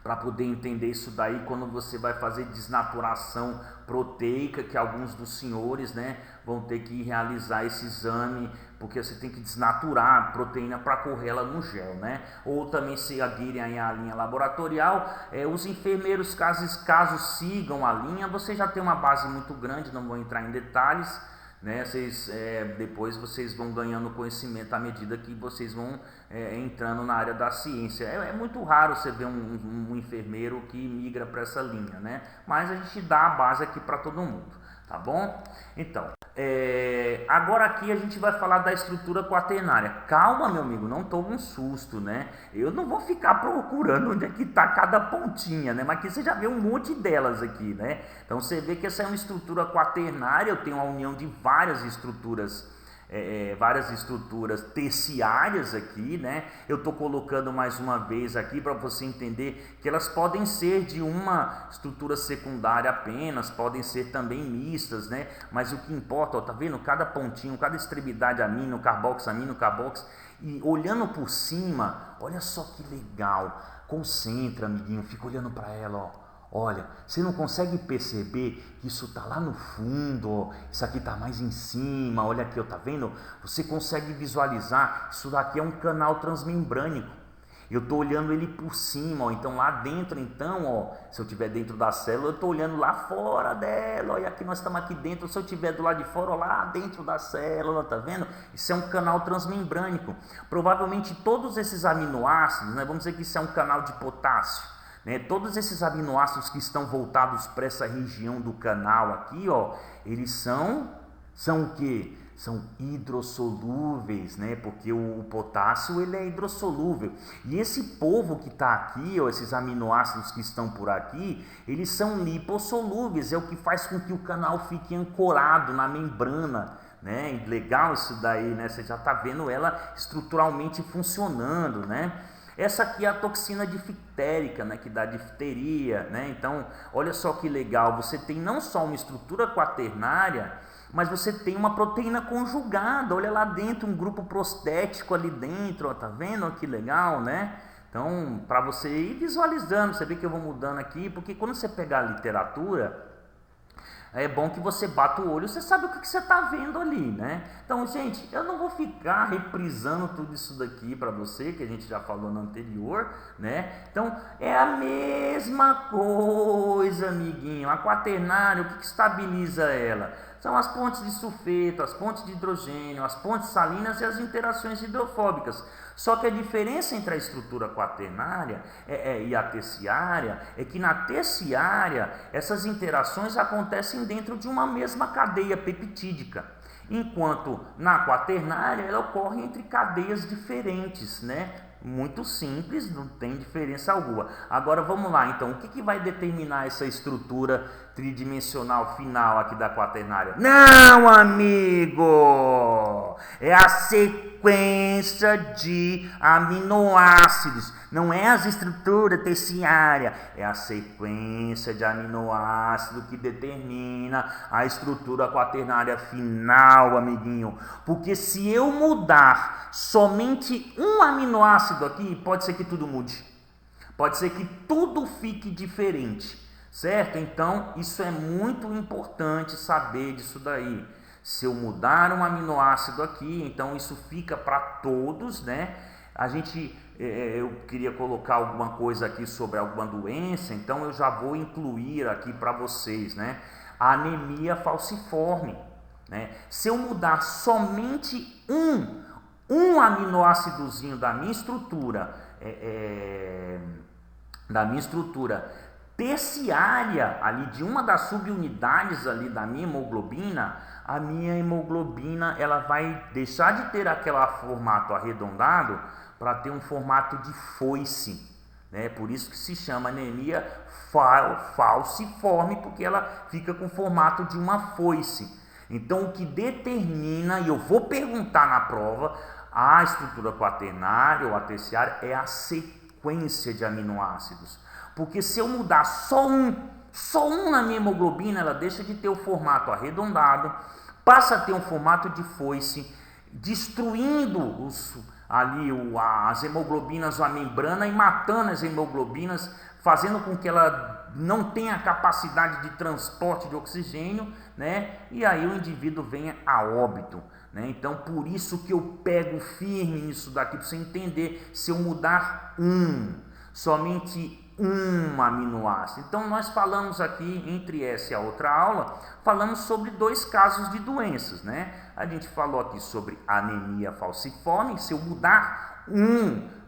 para poder entender isso daí quando você vai fazer desnaturação proteica, que alguns dos senhores, né, vão ter que realizar esse exame, porque você tem que desnaturar a proteína para correr ela no gel, né? Ou também seguirem aí a linha laboratorial. Os enfermeiros, caso sigam a linha, você já tem uma base muito grande, não vou entrar em detalhes, né? Depois vocês vão ganhando conhecimento à medida que vocês vão entrando na área da ciência. É muito raro você ver um enfermeiro que migra para essa linha, né? Mas a gente dá a base aqui para todo mundo, tá bom? Então, agora aqui a gente vai falar da estrutura quaternária. Calma, meu amigo, não tome um susto, né? Eu não vou ficar procurando onde é que está cada pontinha, né? Mas aqui você já vê um monte delas aqui, né? Então você vê que essa é uma estrutura quaternária. Eu tenho a união de várias estruturas terciárias aqui, né? Eu estou colocando mais uma vez aqui para você entender que elas podem ser de uma estrutura secundária apenas, podem ser também mistas, né? Mas o que importa, ó, tá vendo? Cada pontinho, cada extremidade amino, carbox, e olhando por cima, olha só que legal. Concentra, amiguinho, fica olhando para ela, ó. Olha, você não consegue perceber que isso está lá no fundo, ó, isso aqui está mais em cima, olha aqui, ó, tá vendo? Você consegue visualizar, isso daqui é um canal transmembrânico. Eu estou olhando ele por cima, ó, então lá dentro, então, ó, se eu estiver dentro da célula, eu estou olhando lá fora dela, olha aqui, nós estamos aqui dentro, se eu estiver do lado de fora, ó, lá dentro da célula, tá vendo? Isso é um canal transmembrânico. Provavelmente todos esses aminoácidos, né, vamos dizer que isso é um canal de potássio, né? Todos esses aminoácidos que estão voltados para essa região do canal aqui, ó, eles são o quê? São hidrossolúveis, né? Porque o potássio ele é hidrossolúvel. E esse povo que está aqui, ó, esses aminoácidos que estão por aqui, eles são lipossolúveis, é o que faz com que o canal fique ancorado na membrana, né? Legal isso daí, né? Você já está vendo ela estruturalmente funcionando, né? Essa aqui é a toxina difterica, né, que dá difteria, né? Então, olha só que legal, você tem não só uma estrutura quaternária, mas você tem uma proteína conjugada. Olha lá dentro, um grupo prostético ali dentro, ó, tá vendo? Que legal, né? Então, para você ir visualizando, você vê que eu vou mudando aqui, porque quando você pegar a literatura, é bom que você bata o olho, você sabe o que você está vendo ali, né? Então, gente, eu não vou ficar reprisando tudo isso daqui para você, que a gente já falou no anterior, né? Então, é a mesma coisa, amiguinho. A quaternária, o que estabiliza ela? São as pontes de sulfeto, as pontes de hidrogênio, as pontes salinas e as interações hidrofóbicas. Só que a diferença entre a estrutura quaternária e a terciária é que na terciária essas interações acontecem dentro de uma mesma cadeia peptídica, enquanto na quaternária ela ocorre entre cadeias diferentes, né? Muito simples, não tem diferença alguma. Agora vamos lá, então, o que vai determinar essa estrutura tridimensional final aqui da quaternária? Não, amigo! pessoal. É a sequência de aminoácidos. Não é as estruturas terciárias, é a sequência de aminoácidos que determina a estrutura quaternária final, amiguinho. Porque se eu mudar somente um aminoácido aqui, pode ser que tudo mude. Pode ser que tudo fique diferente, certo? Então, isso é muito importante saber disso daí. Se eu mudar um aminoácido aqui, então isso fica para todos, né? Eu queria colocar alguma coisa aqui sobre alguma doença, então eu já vou incluir aqui para vocês, né? A anemia falciforme, né? Se eu mudar somente um aminoácidozinho da minha estrutura, terciária ali de uma das subunidades ali da minha hemoglobina, a minha hemoglobina ela vai deixar de ter aquele formato arredondado para ter um formato de foice, né? Por isso que se chama anemia falciforme, porque ela fica com o formato de uma foice. Então o que determina, e eu vou perguntar na prova, a estrutura quaternária ou a terciária é a sequência de aminoácidos. Porque se eu mudar só um na minha hemoglobina, ela deixa de ter o formato arredondado, passa a ter um formato de foice, destruindo as hemoglobinas, a membrana, e matando as hemoglobinas, fazendo com que ela não tenha capacidade de transporte de oxigênio, né? E aí o indivíduo venha a óbito, né? Então, por isso que eu pego firme nisso daqui, para você entender. Se eu mudar somente um aminoácido. Então, nós falamos aqui, entre essa e a outra aula, falamos sobre 2 casos de doenças, né? A gente falou aqui sobre anemia falciforme. Se eu mudar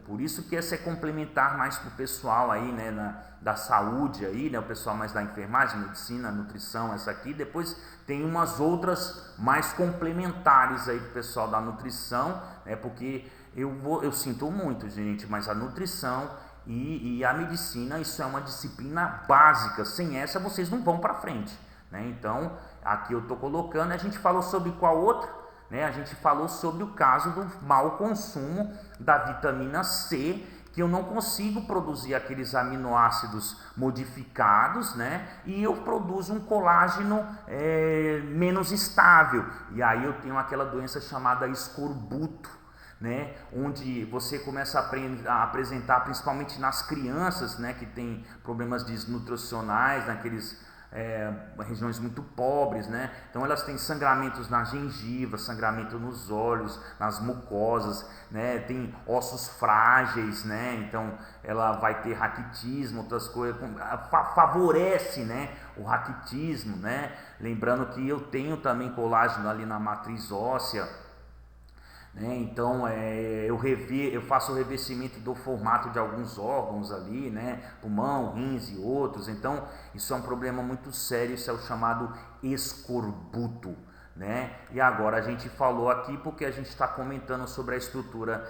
por isso que essa é complementar mais para o pessoal aí, né, da saúde aí, né, o pessoal mais da enfermagem, medicina, nutrição, essa aqui. Depois tem umas outras mais complementares aí para o pessoal da nutrição, né, porque eu sinto muito, gente, mas a nutrição e a medicina, isso é uma disciplina básica. Sem essa vocês não vão para frente, né? Então, aqui eu estou colocando. A gente falou sobre qual outra? Né? A gente falou sobre o caso do mau consumo da vitamina C, que eu não consigo produzir aqueles aminoácidos modificados, né? E eu produzo um colágeno menos estável. E aí eu tenho aquela doença chamada escorbuto, né? Onde você começa a apresentar, principalmente nas crianças, né? Que tem problemas desnutricionais, naqueles regiões muito pobres, né? Então elas têm sangramentos na gengiva, sangramento nos olhos, nas mucosas, né? Tem ossos frágeis, né? Então ela vai ter raquitismo, outras coisas, favorece, né, o raquitismo, né? Lembrando que eu tenho também colágeno ali na matriz óssea, né? Então eu faço o revestimento do formato de alguns órgãos ali, né? Pulmão, rins e outros. Então isso é um problema muito sério, isso é o chamado escorbuto, né? E agora a gente falou aqui porque a gente está comentando sobre a estrutura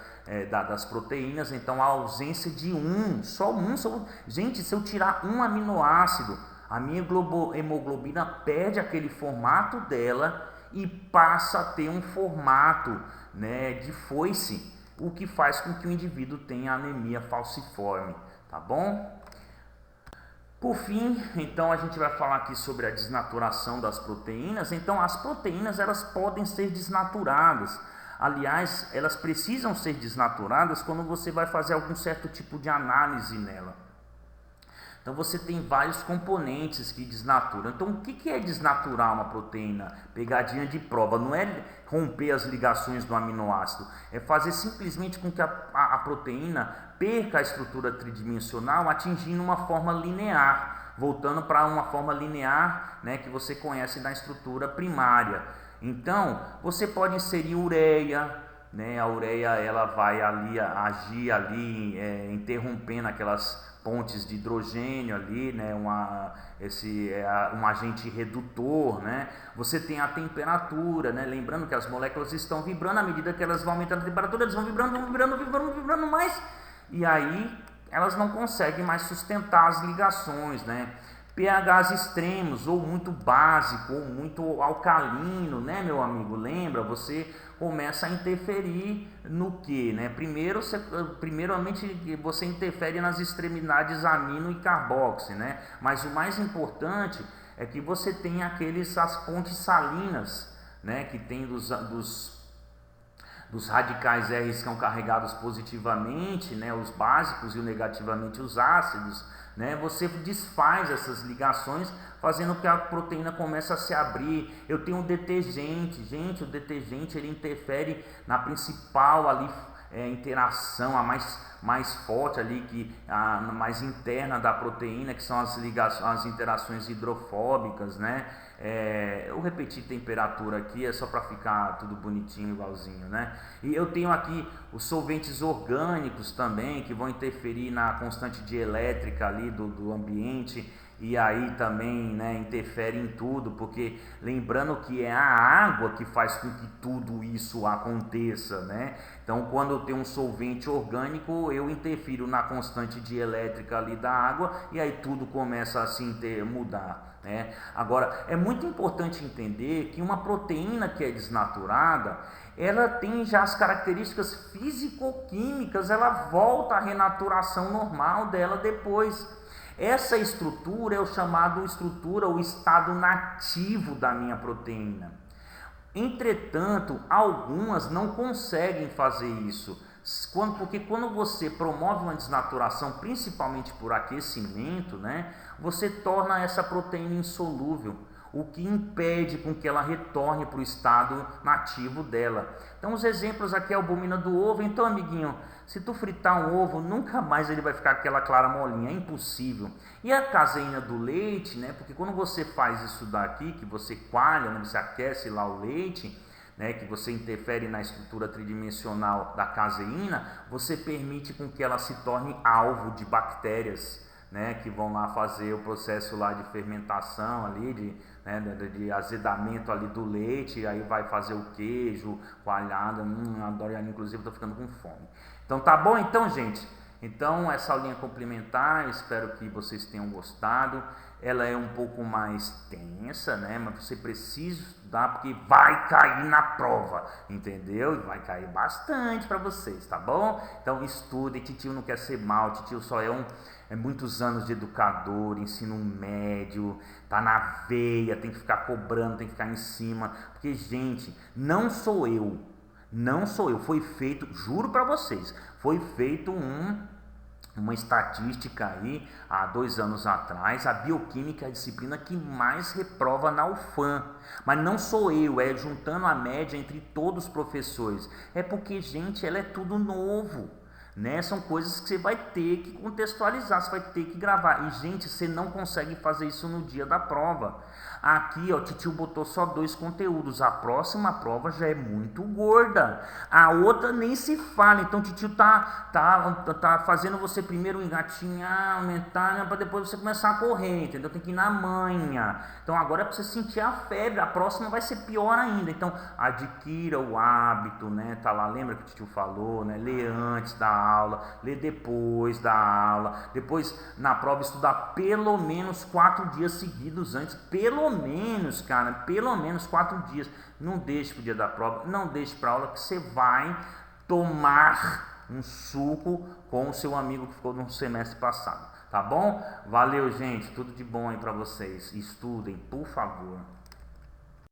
das proteínas. Então a ausência de gente, se eu tirar um aminoácido, a minha hemoglobina perde aquele formato dela e passa a ter um formato, né, de foice, o que faz com que o indivíduo tenha anemia falciforme, tá bom? Por fim, então a gente vai falar aqui sobre a desnaturação das proteínas. Então as proteínas elas podem ser desnaturadas. Aliás, elas precisam ser desnaturadas quando você vai fazer algum certo tipo de análise nela. Então você tem vários componentes que desnaturam. Então o que é desnaturar uma proteína? Pegadinha de prova, não é romper as ligações do aminoácido, é fazer simplesmente com que a proteína perca a estrutura tridimensional, atingindo uma forma linear, voltando para uma forma linear, né, que você conhece da estrutura primária. Então você pode inserir ureia, né? A ureia ela vai ali agir ali, interrompendo aquelas pontes de hidrogênio ali, né? Um agente redutor, né? Você tem a temperatura, né? Lembrando que as moléculas estão vibrando, à medida que elas vão aumentando a temperatura, elas vão vibrando mais, e aí elas não conseguem mais sustentar as ligações, né? pHs extremos, ou muito básico, ou muito alcalino, né, meu amigo? Lembra? Você começa a interferir no que, né? Primeiramente você interfere nas extremidades amino e carboxi, né? Mas o mais importante é que você tem as pontes salinas, né? Que tem dos radicais R que são carregados positivamente, né, os básicos, e negativamente os ácidos, né, você desfaz essas ligações, fazendo que a proteína comece a se abrir. Eu tenho um detergente, gente, o detergente ele interfere na principal ali interação, a mais forte ali, a mais interna da proteína, que são as interações hidrofóbicas, né? Eu repeti temperatura aqui, é só para ficar tudo bonitinho, igualzinho, né? E eu tenho aqui os solventes orgânicos também, que vão interferir na constante dielétrica ali do ambiente, e aí também, né, interfere em tudo, porque lembrando que é a água que faz com que tudo isso aconteça, né? Então, quando eu tenho um solvente orgânico, eu interfiro na constante dielétrica ali da água, e aí tudo começa a se mudar, né? Agora, é muito importante entender que uma proteína que é desnaturada, ela tem já as características físico-químicas, ela volta à renaturação normal dela depois. Essa estrutura é o chamado o estado nativo da minha proteína. Entretanto, algumas não conseguem fazer isso, porque quando você promove uma desnaturação, principalmente por aquecimento, né, você torna essa proteína insolúvel, o que impede com que ela retorne para o estado nativo dela. Então os exemplos aqui é a albumina do ovo. Então, amiguinho, se tu fritar um ovo, nunca mais ele vai ficar aquela clara molinha, é impossível. E a caseína do leite, né, porque quando você faz isso daqui, que você coalha, né, você aquece lá o leite, né, que você interfere na estrutura tridimensional da caseína, você permite com que ela se torne alvo de bactérias, né, que vão lá fazer o processo lá de fermentação ali, de azedamento ali do leite, aí vai fazer o queijo, coalhada, adoro, inclusive estou ficando com fome. Então tá bom então, gente? Então essa aulinha complementar, espero que vocês tenham gostado. Ela é um pouco mais tensa, né? Mas você precisa estudar porque vai cair na prova, entendeu? E vai cair bastante para vocês, tá bom? Então estudem, titio não quer ser mal, titio só é muitos anos de educador, ensino médio, tá na veia, tem que ficar cobrando, tem que ficar em cima, porque, gente, não sou eu, foi feito, juro para vocês, foi feito uma estatística aí, há 2 anos atrás, a bioquímica é a disciplina que mais reprova na UFAM, mas não sou eu, é juntando a média entre todos os professores, é porque, gente, ela é tudo novo, né? São coisas que você vai ter que contextualizar, você vai ter que gravar. E, gente, você não consegue fazer isso no dia da prova. Aqui, ó, titio botou só 2 conteúdos. A próxima prova já é muito gorda. A outra nem se fala. Então, titio tá fazendo você primeiro engatinhar, aumentar, né, para depois você começar a correr, entendeu? Tem que ir na manha. Então, agora é para você sentir a febre. A próxima vai ser pior ainda. Então, adquira o hábito, né? Tá lá, lembra que o titio falou, né? Lê antes da aula, lê depois da aula. Depois, na prova, estudar pelo menos 4 dias seguidos antes. Pelo menos, cara, pelo menos 4 dias. Não deixe pro dia da prova, não deixe para aula, que você vai tomar um suco com o seu amigo que ficou no semestre passado, tá bom? Valeu, gente, tudo de bom aí para vocês. Estudem, por favor.